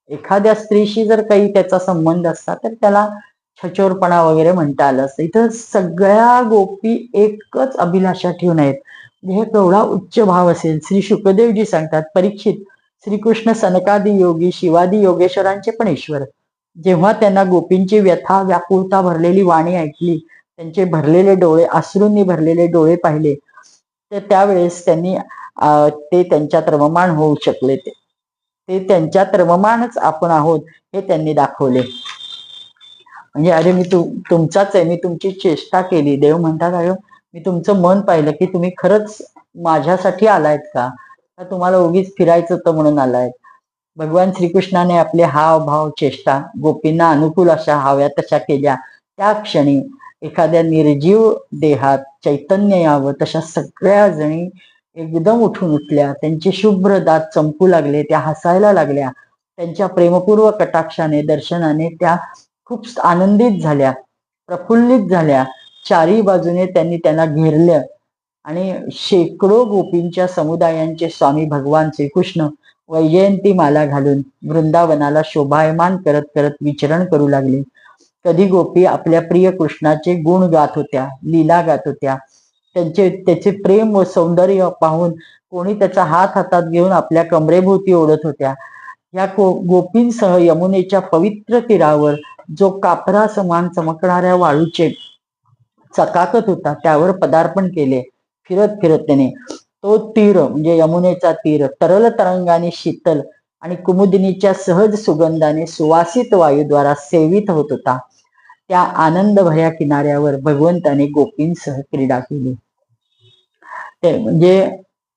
एखाद्या स्त्रीशी जर काही त्याचा संबंध असता तर त्याला छचोरपणा वगैरे म्हणता आलं असतं. इथं सगळ्या गोपी एकच अभिलाषा ठेवून आहेत. हे केवढा उच्च भाव असेल. श्री शुकदेवजी सांगतात, परीक्षित, श्रीकृष्ण सनकादी योगी शिवादी योगेश्वरांचे पण ईश्वर, जेव्हा त्यांना गोपींची व्यथा व्याकुळता भरलेली वाणी ऐकली, त्यांचे भरलेले डोळे, अश्रूंनी भरलेले डोळे पाहिले, तर त्यावेळेस त्यांनी ते त्यांच्यात रममाण होऊ शकले. ते त्यांच्यात रममाणच आपण आहोत हे त्यांनी दाखवले. म्हणजे अरे मी तुमचाच आहे, मी तुमची चेष्टा केली. देव म्हणतात, अरे मी तुमचं मन पाहिलं की तुम्ही खरंच माझ्यासाठी आलायत का तुम्हाला उगीच फिरायचं होतं म्हणून आलायत. भगवान श्रीकृष्णाने आपले हाव भाव चेष्टा गोपींना अनुकूल अशा हव्या तशा केल्या. त्या क्षणी एखाद्या निर्जीव देहात चैतन्य यावं तशा सगळ्या जणी एकदम उठून उठल्या. त्यांचे शुभ्र दात चमकू लागले, त्या हसायला लागल्या. त्यांच्या प्रेमपूर्व कटाक्षाने दर्शनाने त्या खूप आनंदित झाल्या, प्रफुल्लित झाल्या. चारी बाजूने त्यांनी त्यांना घेरलं आणि शेकडो गोपींच्या समुदायांचे स्वामी भगवान श्रीकृष्ण वैजयंती माला घालून वृंदावनाला शोभायमान करत करत विचरण करू लागले. कधी गोपी आपल्या प्रिय कृष्णाचे गुण गात होत्या, लीला गात होत्या. त्याचे प्रेम व सौंदर्य पाहून कोणी त्याचा हात हातात घेऊन आपल्या कमरेभोवती ओढत होत्या. या गोपींसह यमुनेच्या पवित्र तीरावर जो कापरा समान चमकणाऱ्या वाळूचे चकाकत होता त्यावर पदार्पण केले. फिरत फिरत त्याने तो तीर म्हणजे यमुनेचा तीर तरल तरंगाने शीतल आणि कुमुदिनीच्या सहज सुगंधाने सुवासित वायूद्वारा सेवित होत होता. त्या आनंदभया किनाऱ्यावर भगवंताने गोपींसह क्रीडा केली. ते म्हणजे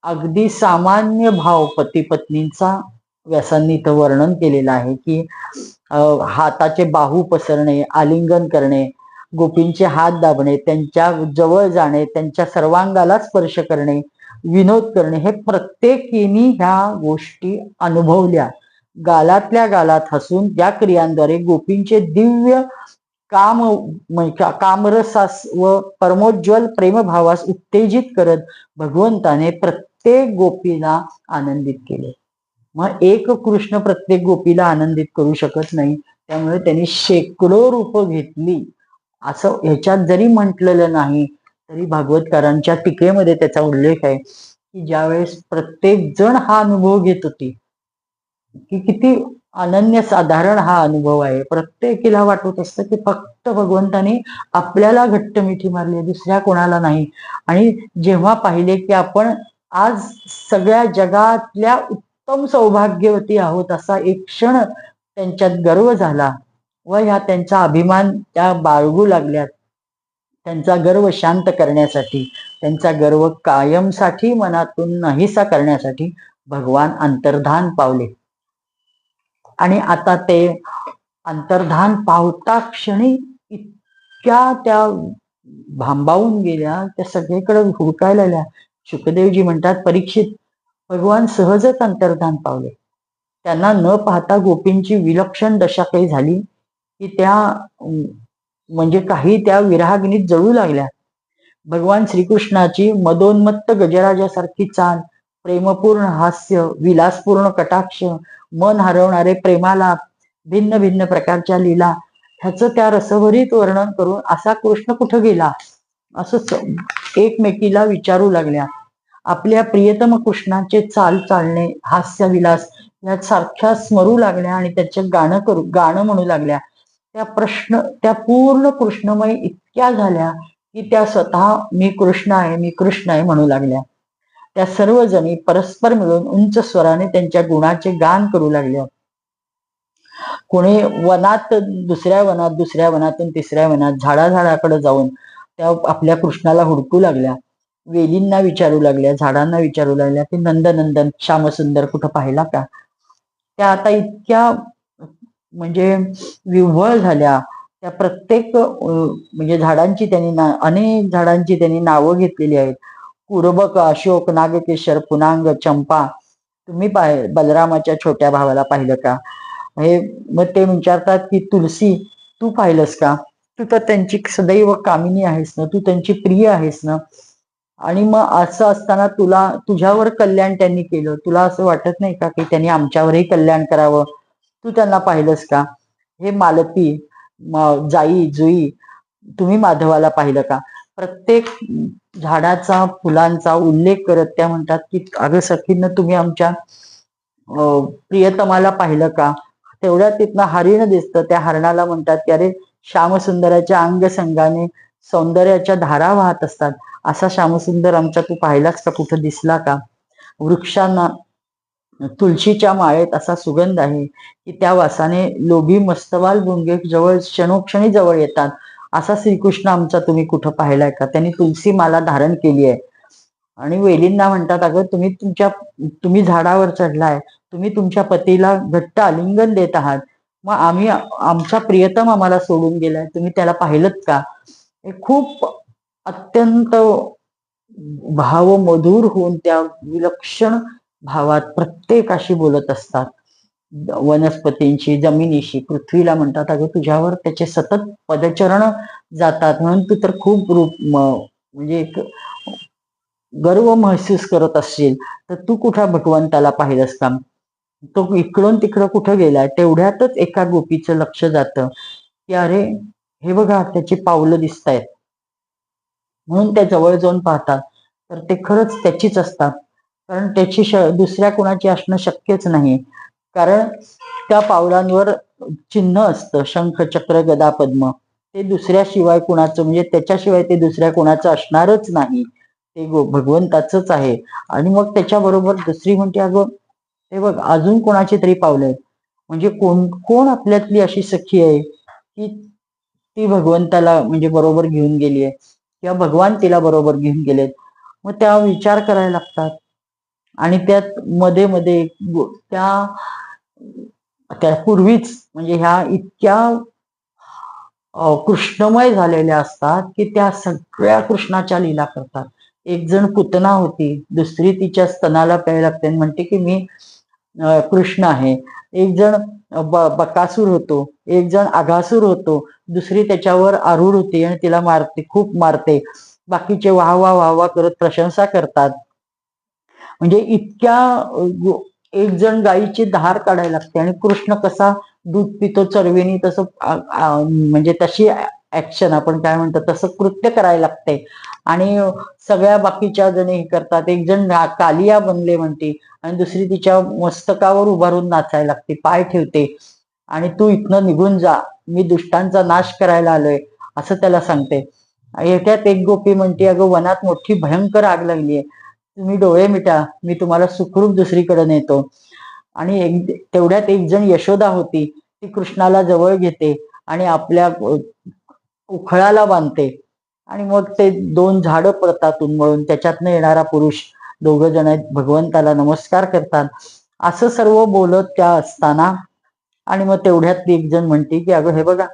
अगदी सामान्य भाव पती पत्नींचा व्यासांनी इथं वर्णन केलेलं आहे की हाताचे बाहू पसरणे, आलिंगन करणे, गोपींचे हात दाबणे, त्यांच्या जवळ जाणे, त्यांच्या सर्वांगाला स्पर्श करणे, विनोद करणे, हे प्रत्येकीने ह्या गोष्टी अनुभवल्या. गालातल्या गालात हसून या क्रियांद्वारे गोपींचे दिव्य कामरसास व परमोज्वल प्रेमभावास उत्तेजित करत भगवंताने प्रत्येक गोपीला आनंदित केले. मग एक कृष्ण प्रत्येक गोपीला आनंदित करू शकत नाही, त्यामुळे त्यांनी शेकडो रूप घेतली असं ह्याच्यात जरी म्हटलेलं नाही तरी भागवतकारांच्या टीकेमध्ये त्याचा उल्लेख आहे की ज्यावेळेस प्रत्येक जण हा अनुभव घेत होती की किती अनन्यसाधारण हा अनुभव आहे. प्रत्येकीला वाटत असतं की फक्त भगवंताने आपल्याला घट्ट मिठी मारली, दुसऱ्या कोणाला नाही. आणि जेव्हा पाहिले की आपण आज सगळ्या जगातल्या उत्तम सौभाग्यवती आहोत असा एक क्षण त्यांच्यात गर्व झाला व ह्या त्यांचा अभिमान त्या बाळगू लागल्यात. त्यांचा गर्व शांत करण्यासाठी, त्यांचा गर्व कायमसाठी मनातून नाहीसा करण्यासाठी भगवान अंतर्धान पावले. आणि आता ते अंतर्धान पावता क्षणी इतक्या त्या भांबावून गेल्या, त्या सगळीकडे हुडकायला लागल्या. शुकदेवजी म्हणतात, परीक्षित, भगवान सहजच अंतर्धान पावले. त्यांना न पाहता गोपींची विलक्षण दशा काही झाली की त्या म्हणजे काही त्या विरहाग्नीत जळू लागल्या. भगवान श्रीकृष्णाची मदोन्मत्त गजराजासारखी चाल, प्रेमपूर्ण हास्य, विलासपूर्ण कटाक्ष, मन हरवणारे प्रेमालाप, भिन्न भिन्न प्रकारच्या लीला, ह्याचं त्या रसभरीत वर्णन करून असा कृष्ण कुठं गेला असं एकमेकीला विचारू लागल्या. आपल्या प्रियतम कृष्णाचे चाल चालणे, हास्य विलास या सारख्या स्मरू लागल्या आणि त्याचे गाणं म्हणू लागल्या. त्या पूर्ण कृष्णमय इतक्या झाल्या की त्या स्वतः मी कृष्ण आहे, मी कृष्ण आहे म्हणू लागल्या. त्या सर्वजणी परस्पर मिळून उंच स्वराने त्यांच्या गुणाचे गान करू लागल्या. कोणी वनात दुसऱ्या वनात, दुसऱ्या वनातून तिसऱ्या वनात, झाडाझाडाकडे जाऊन त्या आपल्या कृष्णाला हुडकू लागल्या. वेलींना विचारू लागल्या, झाडांना विचारू लागल्या की नंदनंदन श्यामसुंदर कुठं पाहिला का. त्या आता इतक्या म्हणजे विव्हळ झाल्या. त्या प्रत्येक म्हणजे झाडांची त्यांनी अनेक झाडांची त्यांनी नावं घेतलेली आहेत. कुरबक, अशोक, नागकेशर, पुनांग, चंपा. तुम्ही बलरामाच्या छोट्या भावाला पाहिलं का. हे मग ते विचारतात की तुलसी, तू पाहिलंस का. तू तर त्यांची सदैव कामिनी आहेस ना, तू त्यांची प्रिय आहेस ना. आणि मग असं असताना तुझ्यावर कल्याण त्यांनी केलं, तुला असं वाटत नाही का की त्यांनी आमच्यावरही कल्याण करावं. तू त्यांना पाहिलंस का. हे मालती, जाई, जुई, तुम्ही माधवाला पाहिलं का. प्रत्येक झाडाचा, फुलांचा उल्लेख करत त्या म्हणतात की अगं सखींना तुम्ही आमच्या प्रियतमाला पाहिलं का. तेवढ्या तिथनं हरिण दिसतं. त्या हरणाला म्हणतात की अरे श्यामसुंदराच्या अंगसंगाने सौंदर्याच्या धारा वाहत असतात, असा श्यामसुंदर आमचा तू पाहिलाच का, कुठं दिसला का. वृक्षांना, तुळशीच्या माळेत असा सुगंध आहे की त्या वासाने लोभी मस्तवाल भुंगे जवळ क्षणोक्षणी जवळ येतात, असा श्रीकृष्ण आमचा तुम्ही कुठं पाहिलाय का. त्यांनी तुलसी माला धारण केली आहे. आणि वेलींना म्हणतात, अगं तुम्ही झाडावर चढलाय, तुम्ही तुमच्या पतीला घट्ट आलिंगन देत आहात, मग आमचा प्रियतम आम्हाला सोडून गेलाय, तुम्ही त्याला पाहिलंत का. हे खूप अत्यंत भावमधुर होऊन त्या विलक्षण भावात प्रत्येकाशी बोलत असतात. वनस्पतींशी, जमिनीशी, पृथ्वीला म्हणतात अगं तुझ्यावर त्याचे सतत पदचरण जातात, म्हणून तू तर खूप म्हणजे एक गर्व महसूस करत असशील, तर तू कुठं भगवंताला पाहिलंस का? तो इकडून तिकडं कुठं गेलाय. तेवढ्यातच एका गोपीचं लक्ष जातं की अरे हे बघा त्याची पावलं दिसतायत, म्हणून त्या जवळ जाऊन पाहतात, तर ते खरंच त्याचीच असतात. कारण त्याची दुसऱ्या कुणाची असणं शक्यच नाही. कारण त्या पावलांवर चिन्ह असतं, शंख चक्र गदा पद्म. ते दुसऱ्याशिवाय कुणाचं, म्हणजे त्याच्याशिवाय ते दुसऱ्या कुणाचं असणारच नाही. ते भगवंताचंच आहे. आणि मग त्याच्याबरोबर दुसरी म्हणते अगं हे बघ अजून कोणाची तरी पावलं आहेत. म्हणजे कोण कोण आपल्यातली अशी सखी आहे की ती भगवंताला म्हणजे बरोबर घेऊन गेली आहे, किंवा भगवान तिला बरोबर घेऊन गेलेत. मग त्या विचार करायला लागतात. आणि त्यात मध्ये मध्ये त्या पूर्वीच म्हणजे ह्या इतक्या कृष्णमय झालेल्या असतात की त्या सगळ्या कृष्णाच्या लीला करतात. एक जण पुतना होती, दुसरी तिच्या स्तनाला प्यायला लागते आणि म्हणते की मी कृष्ण आहे. एक जण बकासूर होतो, एक जण आघासूर होतो, दुसरी त्याच्यावर आरूढ होती आणि तिला मारते, खूप मारते. बाकीचे वाह वाह वाह वाह करत प्रशंसा करतात. म्हणजे इतक्या एक जण गायीची धार काढायला लागते आणि कृष्ण कसा दूध पितो चरवेनी तसं म्हणजे तशी ऍक्शन आपण काय म्हणतो तसं कृत्य करायला लागते. आणि सगळ्या बाकीच्या जणी हे करतात. एक जण कालिया बनले म्हणते आणि दुसरी तिच्या मस्तकावर उभारून नाचायला लागते, पाय ठेवते आणि तू इथनं निघून जा, मी दुष्टांचा नाश करायला आलोय असं त्याला सांगते. याच्यात एक गोपी म्हणते अगं वनात मोठी भयंकर आग लागलीये, तुम्ही डोळे मिटा, मी तुम्हाला सुखरूप दुसरीकडे नेतो. आणि तेवढ्यात एक जण यशोदा होती, ती कृष्णाला जवळ घेते आणि आपल्या उखळाला बांधते. आणि मग ते दोन झाडं पडतात उन्मळून, त्याच्यातनं येणारा पुरुष, दोघं जण भगवंताला नमस्कार करतात. असं सर्व बोलत त्या असताना आणि मग तेवढ्यात एक जण म्हणते की अगं हे बघा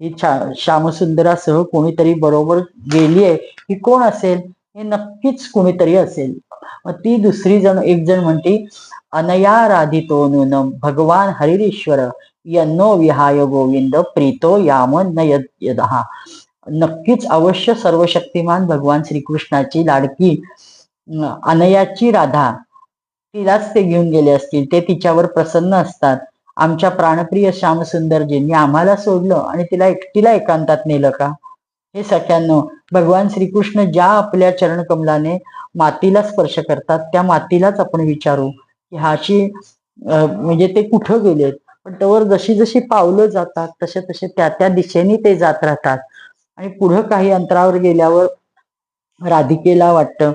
ही श्यामसुंदरासह कोणीतरी बरोबर गेलीये, ही कोण असेल? हे नक्कीच कोणीतरी असेल. मग ती दुसरी जण एक जण म्हणते अनया राधितो नूनम भगवान हरिरीश्वर यन्नो विहाय गोविंद प्रीतो याम न यदहा. नक्कीच अवश्य सर्वशक्तिमान भगवान श्रीकृष्णाची लाडकी अनयाची राधा, तिलाच ते घेऊन गेले असतील, ते तिच्यावर प्रसन्न असतात. आमच्या प्राणप्रिय श्यामसुंदरजींनी आम्हाला सोडलं आणि तिला एकटीला एकांतात नेलं का? हे सख्यांनो, भगवान श्रीकृष्ण ज्या आपल्या चरणकमलाने मातीला स्पर्श करतात त्या मातीलाच आपण विचारू की ह्याची म्हणजे ते कुठं गेलेत. पण त्यावर जशी जशी पावलं जातात तसे तसे त्या त्या दिशेने ते जात राहतात. आणि पुढं काही अंतरावर गेल्यावर राधिकेला वाटतं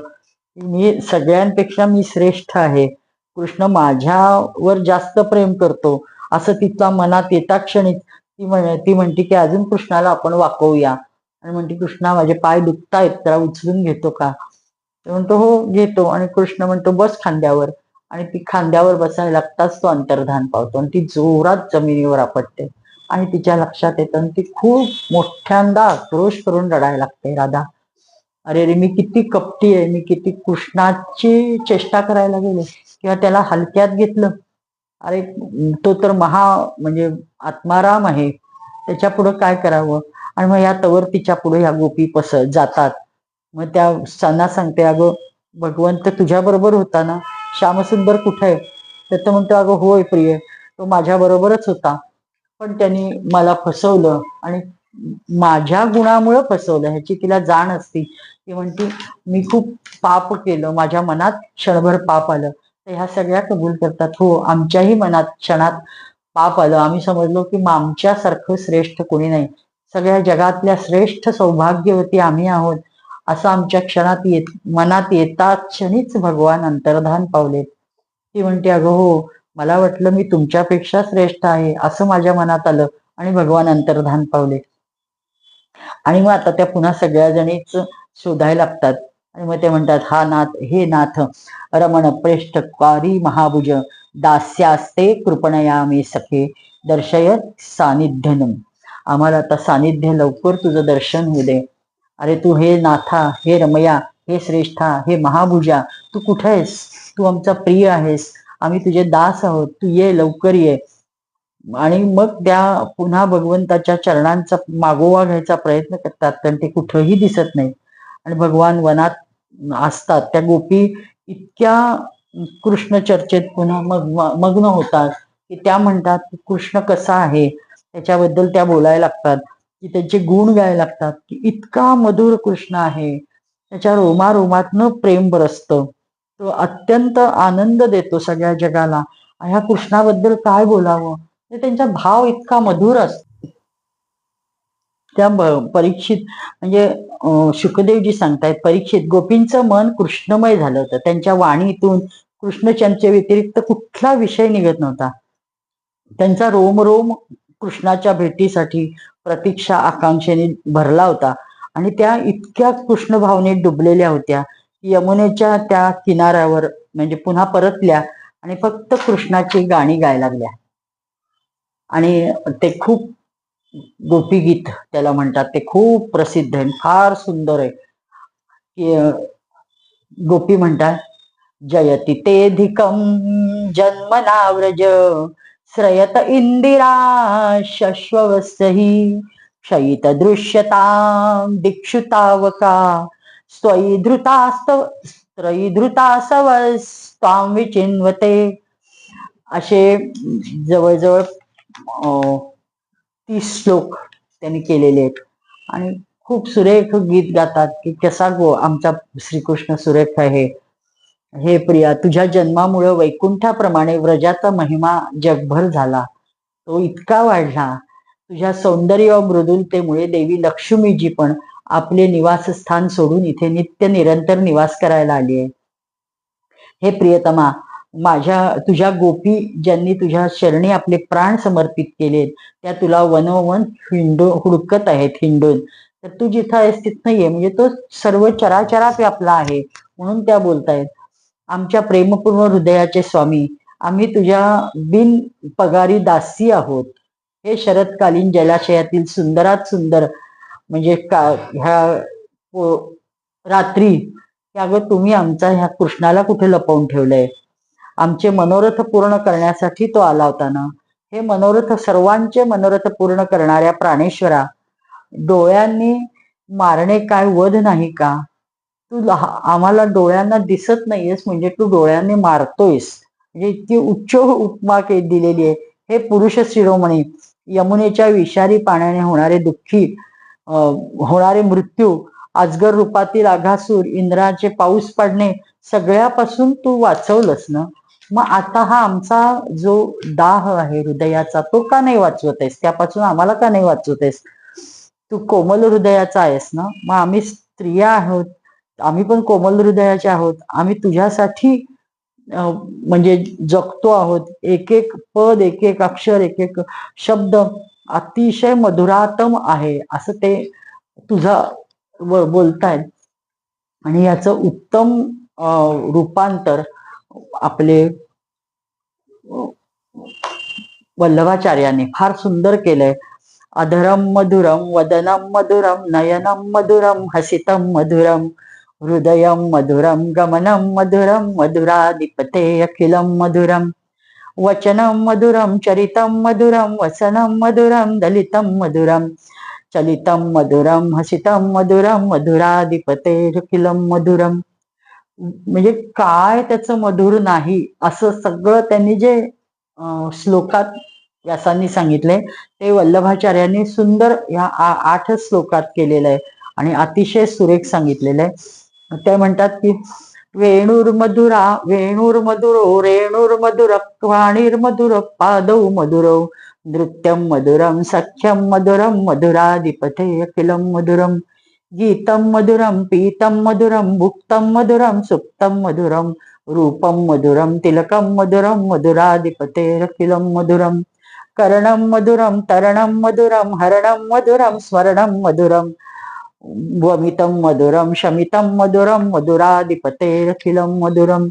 मी सगळ्यांपेक्षा मी श्रेष्ठ आहे, कृष्ण माझ्यावर जास्त प्रेम करतो असं तिच्या मनात येता क्षणी ती म्हणते की अजून कृष्णाला आपण वाकवूया. आणि म्हणते कृष्णा माझे पाय दुखतायत, त्याला उचलून घेतो का? म्हणतो हो घेतो. आणि कृष्ण म्हणतो बस खांद्यावर. आणि ती खांद्यावर बसायला लागताच तो अंतर्धान पावतो आणि ती जोरात जमिनीवर आपटते. आणि तिच्या लक्षात येतं आणि ती खूप मोठ्यांदा आक्रोश करून रडायला लागते. राधा, अरे रे मी किती कपटी आहे, मी किती कृष्णाची चेष्टा करायला गेले किंवा त्याला हलक्यात घेतलं. अरे तो तर म्हणजे आत्माराम आहे, त्याच्या पुढं काय करावं? आणि मग या तवर तिच्या पुढे ह्या गोपी जातात. मग त्या सणा सांगते अगं भगवंत तुझ्या बरोबर होता ना, श्यामसुंदर कुठे आहे? तर तो म्हणतो अगं होय प्रिय, तो माझ्या बरोबरच होता, पण त्यांनी मला फसवलं आणि माझ्या गुणामुळं फसवलं ह्याची तिला जाण असती. ती म्हणते मी खूप पाप केलं, माझ्या मनात क्षणभर पाप आलं. तर ह्या सगळ्या कबूल करतात, हो आमच्याही मनात क्षणात पाप आलं, आम्ही समजलो की आमच्यासारखं श्रेष्ठ कोणी नाही, सगळ्या जगातल्या श्रेष्ठ सौभाग्यवती आम्ही आहोत असं आमच्या मनात येता क्षणीच भगवान अंतर्धान पावलेत. ती म्हणते अगं हो मला वाटलं मी तुमच्यापेक्षा श्रेष्ठ आहे असं माझ्या मनात आलं आणि भगवान अंतर्धान पावले. आणि मग आता त्या पुन्हा सगळ्या जणीच शोधायला लागतात. आणि मग ते म्हणतात हा नाथ, हे नाथ रमण प्रेष्ठकारी महाभुज दास्यास्ते कृपणया मे सखे दर्शय सानिध्यनम. आम्हाला आता सानिध्य लवकर तुझं दर्शन होऊ दे. अरे तू हे नाथा, हे रमया, हे श्रेष्ठा, हे महाभुजा, तू कुठे आहेस? तू आमचा प्रिय आहेस, आम्ही तुझे दास आहोत, तू ये, लवकर ये. आणि मग त्या पुन्हा भगवंताच्या चरणांचा मागोवा घ्यायचा प्रयत्न करतात, कारण ते कुठंही दिसत नाही. आणि भगवान वनात असतात. त्या गोपी इतक्या कृष्ण चर्चेत पुन्हा मग्न होतात की त्या म्हणतात की कृष्ण कसा आहे त्याच्याबद्दल त्या बोलायला लागतात, की त्याचे गुण गायला लागतात, की इतका मधुर कृष्ण आहे, त्याच्या रोमारोमातनं प्रेम बरसतं, तो अत्यंत आनंद देतो सगळ्या जगाला. ह्या कृष्णाबद्दल काय बोलावं, ते त्यांचा भाव इतका मधुर असतो. त्या परीक्षित म्हणजे शुकदेवजी सांगतायत, परीक्षित गोपींचं मन कृष्णमय झालं होतं. त्यांच्या वाणीतून कृष्णचंद्राच्या व्यतिरिक्त कुठला विषय निघत नव्हता. त्यांचा रोम कृष्णाच्या भेटीसाठी प्रतीक्षा आकांक्षेने भरला होता. आणि त्या इतक्या कृष्ण भावनेत डुबलेल्या होत्या की यमुनेच्या त्या किनाऱ्यावर म्हणजे पुन्हा परतल्या आणि फक्त कृष्णाची गाणी गायला लागल्या. आणि ते खूप गोपी गीत त्याला म्हणतात, ते खूप प्रसिद्ध आहे, फार सुंदर आहे. की गोपी म्हणतात, जयति तेधिकं जन्मनाव्रज श्रयत इंदिरा शश्ववत्सहि क्षयित दृश्यतां दिक्षुतावका स्वयि धृतासवस्त्वां विचिन्वते. असे जवळजवळ 30 श्लोक त्यांनी केलेले आहेत. आणि खूप सुरेख गीत गातात की कसा आमचा श्रीकृष्ण सुरेख आहे. हे प्रिया, तुझ्या जन्मामुळे वैकुंठाप्रमाणे व्रजाचा महिमा जगभर झाला, तो इतका वाढला. तुझ्या सौंदर्य व मृदुलतेमुळे देवी लक्ष्मीजी पण आपले निवासस्थान सोडून इथे नित्य निरंतर निवास करायला आली आहे. हे प्रियतमा, तुझ्या गोपी ज्यांनी तुझ्या शरणी आपले प्राण समर्पित केलेत त्या तुला वनोवन हुडकत आहेत हिंडून. तर तू जिथं आहेस तिथं ये, म्हणजे तो सर्व चराचरात व्यापला आहे म्हणून त्या बोलतायत. आमच्या प्रेमपूर्ण हृदयाचे स्वामी, आम्ही तुझ्या बिन पगारी दासी आहोत. हे शरदकालीन जलाशयातील सुंदरात सुंदर म्हणजे ह्या रात्री अगं तुम्ही आमचा ह्या कृष्णाला कुठे लपवून ठेवलंय. आमचे मनोरथ पूर्ण करण्यासाठी तो आला होता ना. हे मनोरथ, सर्वांचे मनोरथ पूर्ण करणाऱ्या प्राणेश्वरा, डोळ्यांनी मारणे काय वध नाही का? तू आम्हाला डोळ्यांना दिसत नाहीयेस म्हणजे तू डोळ्यांनी मारतोयस. म्हणजे इतकी उच्च उपमा दिलेली आहे. हे पुरुष शिरोमणी, यमुनेच्या विषारी पाण्याने होणारे दुःखी होणारे मृत्यू, अजगर रूपातील आघासूर, इंद्राचे पाऊस पडणे, सगळ्यापासून तू वाचवलंस ना. मग आता हा आमचा जो दाह आहे हृदयाचा तो का नाही वाचवत आहेस? त्यापासून आम्हाला का नाही वाचवत आहेस? तू कोमल हृदयाचा आहेस ना. मग आम्ही स्त्रिया आहोत, आम्ही पण कोमल हृदयाचे आहोत. आम्ही तुझ्यासाठी म्हणजे जगतो आहोत. एक एक पद, एक एक अक्षर, एक एक शब्द अतिशय मधुरातम आहे असं ते तुझा बोलतायत. आणि याचं उत्तम रूपांतर आपले वल्लभाचार्याने फार सुंदर केलंय. अधरम मधुरम वदनम मधुरम नयनम मधुरम हसितम मधुरम हृदयम मधुरम गमनम मधुरम मधुराधिपते अखिलम मधुरम वचनम मधुरम चरितम मधुरम वसनम मधुरम दलितम मधुरम चलितम मधुरम हसितम मधुरम मधुराधिपते अखिलम मधुरम. म्हणजे काय त्याचं मधुर नाही असं सगळं त्यांनी जे श्लोकात व्यासांनी सांगितले ते वल्लभाचार्यांनी सुंदर या 8 श्लोकात केलेलं आहे आणि अतिशय सुरेख सांगितलेलं आहे. ते म्हणतात की वेणुर्मधुरा वेणुर्मधुरो रेणुर्मधुर वाणीर्मधुर पादौ मधुरो नृत्यं मधुरम सख्यं मधुरम मधुराधिपते अखिलं मधुरम गीतं मधुरं पीतं मधुरं भुक्तं मधुरं सुप्तं मधुरं रूपं मधुरं तिलकं मधुरं मधुराधिपतेरखिलं मधुरं कर्णं मधुरं तरणं मधुरं हरणं मधुरं स्मरणं मधुरं वमितं मधुरं शमितं मधुरं मधुराधिपतेरखिलं मधुरं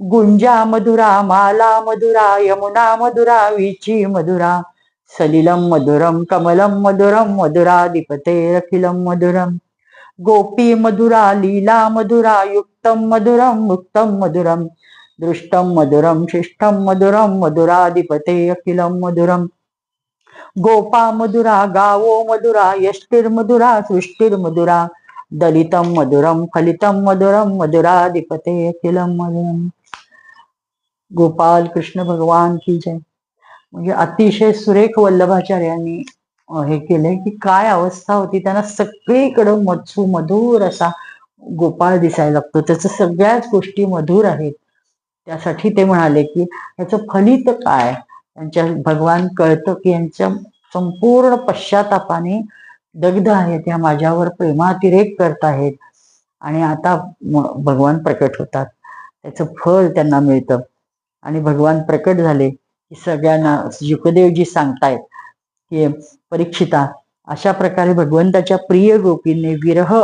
गुंजा मधुरा माला मधुरा यमुना मधुरा वीची मधुरा सलिलं मधुरं कमलं मधुरं मधुराधिपतेरखिलं मधुरं गोपी मधुरा लीला मधुरा युक्तं मधुरं मुक्तं मधुरं दृष्टम मधुरम शिष्टम मधुरम मधुराधिपते अखिलम मधुरम गोपा मधुरा गावो मधुरा यष्टिर्मधुरा सृष्टिर्मधुरा दलितम मधुरम फलितम मधुरम मधुराधिपते अखिलम मधुरम. गोपाल कृष्ण भगवान की जय. म्हणजे अतिशय सुरेख वल्लभाचार्यांनी हे केलंय की काय अवस्था होती, त्यांना सगळीकडं मधू मधुर असा गोपाळ दिसायला लागतो, त्याचं सगळ्याच गोष्टी मधुर आहेत. त्यासाठी ते म्हणाले की याचं फलित काय. त्यांच्या भगवान कळतं की यांच्या संपूर्ण पश्चातापाने दग्ध आहेत, या माझ्यावर प्रेमातिरेक करत आहेत आणि आता भगवान प्रकट होतात, त्याचं फळ त्यांना मिळतं. आणि भगवान प्रकट झाले की सगळ्यांना शुकदेवजी सांगतायत की परीक्षिता, अशा प्रकारे भगवंताच्या प्रिय गोपींनी विरह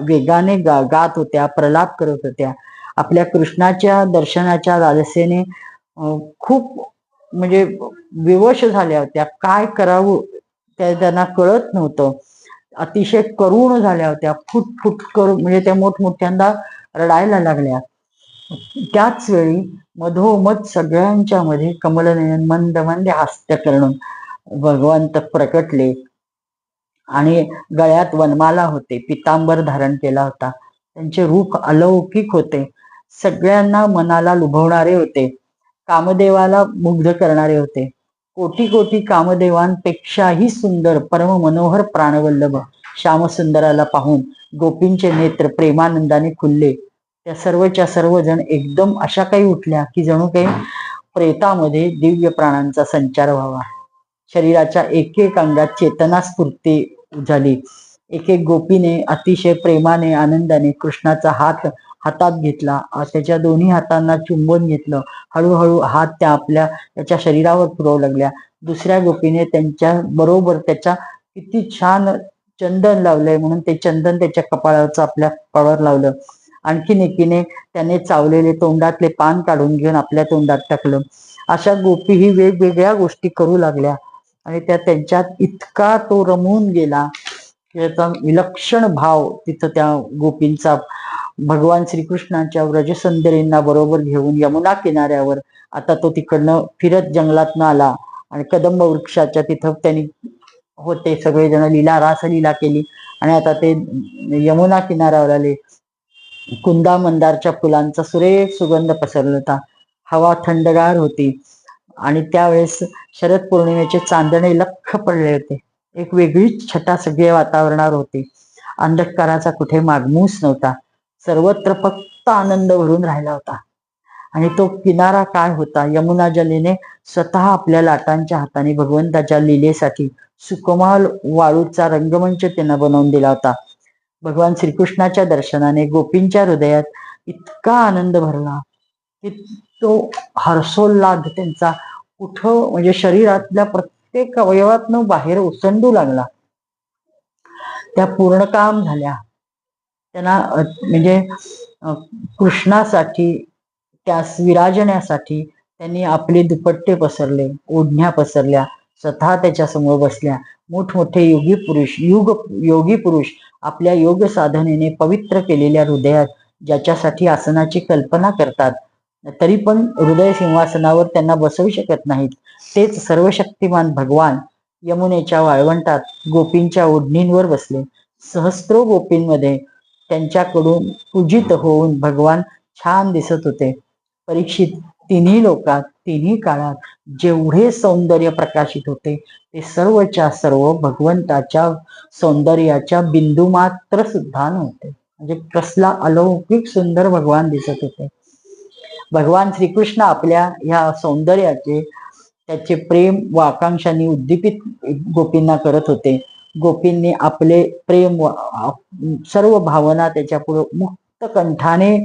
वेगाने गात होत्या, प्रलाप करत होत्या. आपल्या कृष्णाच्या दर्शनाच्या लालसेने खूप म्हणजे विवश झाल्या होत्या. काय करावं त्या त्यांना कळत नव्हतं. अतिशय करुण झाल्या होत्या, फुट करून म्हणजे त्या मोठमोठ्यांदा रडायला लागल्या. त्याच वेळी मधोमध सगळ्यांच्या मध्ये कमलनयन मंद मंद हास्य करून भगवंत प्रकटले आणि गळ्यात वनमाला होते, पितांबर धारण केला होता. त्यांचे रूप अलौकिक होते, सगळ्यांना मनाला लुभवणारे होते, कामदेवाला मुग्ध करणारे होते. कोटी कोटी कामदेवांपेक्षाही सुंदर परम मनोहर प्राणवल्लभ श्यामसुंदराला पाहून गोपींचे नेत्र प्रेमानंदाने खुलले. त्या सर्वच्या सर्वजण एकदम अशा काही उठल्या की जणू काही प्रेतामध्ये दिव्य प्राणांचा संचार व्हावा. शरीराच्या एक एक अंगात चेतना स्फूर्ती झाली. एक एक गोपीने अतिशय प्रेमाने आनंदाने कृष्णाचा हात हातात घेतला, त्याच्या दोन्ही हातांना चुंबन घेतलं. हळूहळू हात त्याच्या शरीरावर फिरवू लागल्या. दुसऱ्या गोपीने त्यांच्या बरोबर त्याच्या किती छान चंदन लावलंय म्हणून ते चंदन त्याच्या कपाळाचं आपल्या कपाळावर लावलं. आणखीन एकीने त्याने चावलेले तोंडातले पान काढून घेऊन आपल्या तोंडात टाकलं. अशा गोपी ही वेगवेगळ्या गोष्टी करू लागल्या आणि त्यांच्यात इतका तो रमून गेला, त्याचा विलक्षण भाव तिथं त्या गोपींचा. भगवान श्रीकृष्णाच्या व्रजसुंदरींना बरोबर घेऊन यमुना किनाऱ्यावर आता तो तिकडनं फिरत जंगलातनं आला आणि कदंब वृक्षाच्या तिथं त्यांनी होते सगळेजण रासलीला केली आणि आता ते यमुना किनाऱ्यावर आले. कुंदा मंदारच्या फुलांचा सुरेख सुगंध पसरला होता, हवा थंडगार होती आणि त्यावेळेस शरद पौर्णिमेचे चांदणे लख्ख पडले होते. एक वेगळीच छटा सगळे वातावरणावर होती. अंधकाराचा कुठे मागमूस नव्हता, सर्वत्र फक्त आनंद भरून राहिला होता. आणि तो किनारा काय होता, यमुना जलीने स्वतः आपल्या लाटांच्या हाताने भगवंताच्या लीलेसाठी सुकमाल वाळूचा रंगमंच त्यांना बनवून दिला होता. भगवान श्रीकृष्णाच्या दर्शनाने गोपींच्या हृदयात इतका आनंद भरला की तो हर्षोल्लाद त्यांचा कुठं म्हणजे शरीरातल्या प्रत्येक अवयवातनं बाहेर ओसंडू लागला. त्या पूर्णकाम झाल्या. त्यांना म्हणजे कृष्णासाठी त्यास विराजण्यासाठी त्यांनी आपले दुपट्टे पसरले, ओढण्या पसरल्या, स्वतः त्याच्या समोर बसल्या. मोठमोठे योगी पुरुष आपल्या योग साधनेने पवित्र केलेल्या हृदयात ज्याच्यासाठी आसनाची कल्पना करतात, तरी पण हृदय सिंहासनावर त्यांना बसवू शकत नाहीत, तेच सर्वशक्तिमान भगवान यमुनेच्या वाळवंटात गोपींच्या ओढणींवर बसले. सहस्रो गोपींमध्ये त्यांच्याकडून पूजित होऊन भगवान छान दिसत होते. परीक्षित, तिन्ही लोकात तिन्ही काळात जेवढे सौंदर्य प्रकाशित होते ते सर्वच्या सर्व भगवंताच्या सौंदर्याच्या बिंदू मात्र सुद्धा नव्हते. म्हणजे कसला अलौकिक सुंदर भगवान दिसत होते. भगवान श्रीकृष्ण आपल्या ह्या सौंदर्याचे त्याचे प्रेम व आकांक्षांनी उद्दीपित गोपींना करत होते. गोपींनी आपले प्रेम व सर्व भावना त्याच्या पुढे मुक्त कंठाने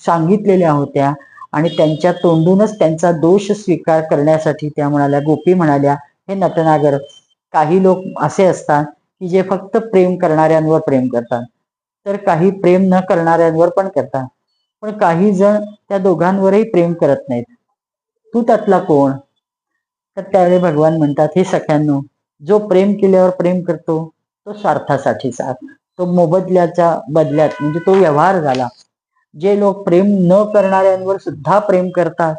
सांगितलेल्या होत्या आणि त्यांच्या तोंडूनच त्यांचा दोष स्वीकार करण्यासाठी त्या म्हणाल्या, गोपी म्हणाल्या, हे नटनागर, काही लोक असे असतात की जे फक्त प्रेम करणाऱ्यांवर प्रेम करतात, तर काही प्रेम न करणाऱ्यांवर पण करतात, पण काही जण त्या दोघांवरही प्रेम करत नाहीत. तू त्यातला कोण? तर त्यावेळी भगवान म्हणतात, हे सख्यांनो, जो प्रेम केल्यावर प्रेम करतो तो स्वार्थासाठीचा, तो मोबदल्याच्या बदल्यात म्हणजे तो व्यवहार झाला. जे लोक प्रेम न करणाऱ्यांवर सुद्धा प्रेम करतात,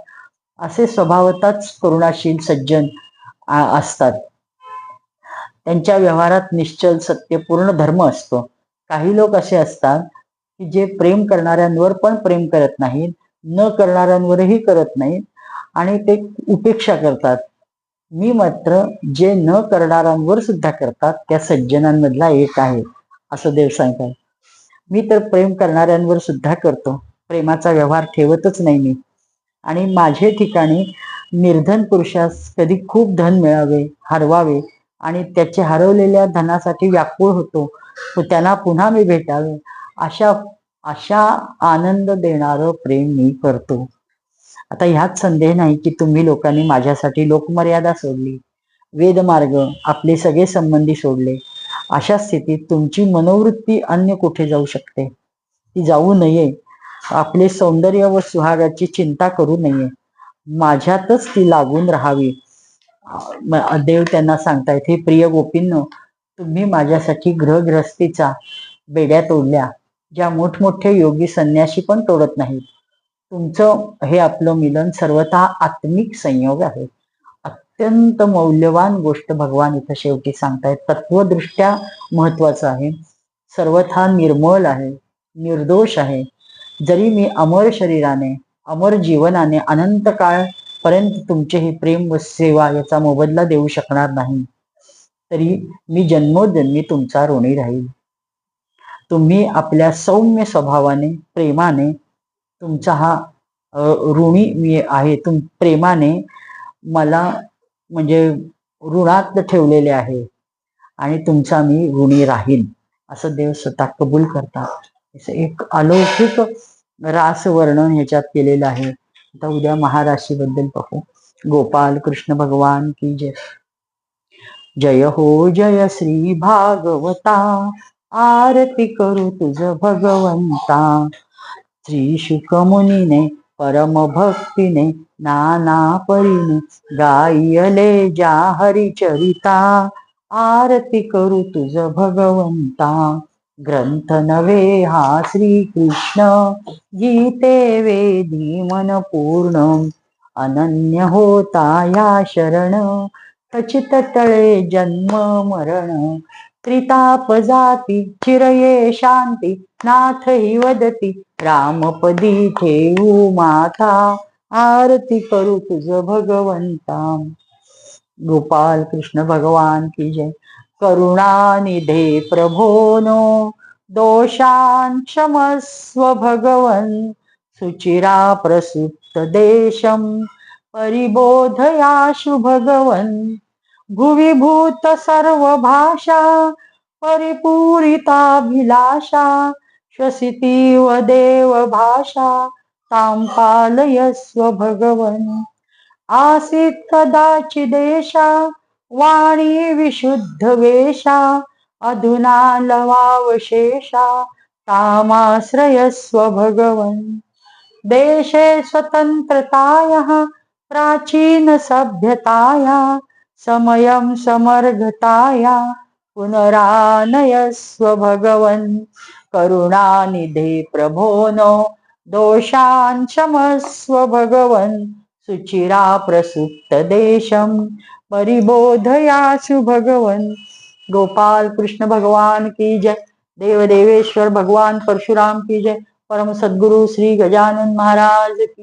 असे स्वभावतःच करुणाशील सज्जन असतात. त्यांच्या व्यवहारात निश्चल सत्य पूर्ण धर्म असतो. काही लोक असे असतात की जे प्रेम करणाऱ्यांवर पण प्रेम करत नाहीत, न करणाऱ्यांवरही करत नाहीत आणि ते उपेक्षा करतात. मी मात्र जे न करणाऱ्यांवर सुद्धा करतात त्या सज्जनांमधला एक आहे, असं देव सांगतात. मी तर प्रेम करणाऱ्यांवर सुद्धा करतो, प्रेमाचा व्यवहार ठेवतच नाही मी. आणि माझे ठिकाणी निर्धन पुरुषास कधी खूप धन मिळावे, हरवावे आणि त्याचे हरवलेल्या धनासाठी व्याकुळ होतो, त्यांना पुन्हा मी भेटावे, अशा अशा आनंद देणारं प्रेम मी करतो. आता ह्यात संदेह नाही की तुम्ही लोकांनी माझ्यासाठी लोकमर्यादा सोडली, वेदमार्ग, आपले सगळे संबंधी सोडले. अशा स्थितीत तुमची मनोवृत्ती अन्य कुठे जाऊ शकते? ती जाऊ नये. आपले सौंदर्य व सुहागाची चिंता करू नये, माझ्यातच ती लागून राहावी. देव त्यांना सांगतायत, हे प्रिय गोपींनो, तुम्ही माझ्यासाठी ग्रहग्रस्तीचा बेड्या तोडल्या, ज्या मोठमोठे योगी संन्यासी पण तोडत नाहीत. तुमचं हे आपलं मिलन सर्वथा आत्मिक संयोग आहे. अत्यंत मौल्यवान गोष्ट भगवान इथं शेवटी सांगतायत. तत्वदृष्ट्या महत्वाचं आहे, सर्वथा निर्मळ आहे, निर्दोष आहे. जरी मी अमर शरीराने, अमर जीवनाने अनंत काळ पर्यंत तुमचे हे प्रेम व सेवा याचा मोबदला देऊ शकणार नाही, तरी मी जन्मोजन्मी तुमचा ऋणी राहील. तुम्ही आपल्या सौम्य स्वभावाने, प्रेमाने तुमचा हा ऋणी मी आहे, प्रेमाने मला म्हणजे ऋणात ठेवलेले आहे आणि तुमचा मी ऋणी राहील, असं देव स्वतः कबूल करतात. एक अलौकिक रास वर्णन ह्याच्यात केलेलं आहे. आता उद्या महाराशी बद्दल पाहू. गोपाल कृष्ण भगवान की जय. जय हो जय श्री भागवता, आरती करू तुझ भगवंता. श्री शुक मुनीने परम भक्तीने नाना परीने गायले ज्या हरिचरिता, आरती करू तुझ भगवंता. ग्रंथ नव्हे हा श्री कृष्ण, गीते वेदी मन पूर्ण. अनन्य होता या शरण, खचित टळे जन्म मरण. त्रिताप जाती चिरये शांती, नाथ हि वदती रामपदी ठेवू माथा. आरती करू तुझ भगवंता. गोपाल कृष्ण भगवान की जय. करुणानिधे प्रभोनो, दोषान् क्षमस्व भगवन्. सुचिरा प्रसुप्त देशं, परिबोधयाशु भगवन्. भुवि भूत सर्व भाषा, परिपूरिताभिलाषा. श्वसितीव देव भाषा, तां पालयस्व भगवन्. आसीत् कदाचिदेषा, वाणी विशुद्ध वेषा. अधुना लवावशेषा, तामाश्रयस्व भगवन्. देशे स्वतन्त्रतायाः, प्राचीन सभ्यताया. समयं समर्गताया, पुनरानयस्व भगवन्. करुणानिधे प्रभोनो, दोषान् क्षमस्व भगवन्. सुचिरा प्रसुप्त देशं, परिबोधयाशु भगवन्. गोपाल कृष्ण भगवान की जय. देव देवेश्वर भगवान परशुराम की जय. परम सद्गुरु श्री गजानन महाराज की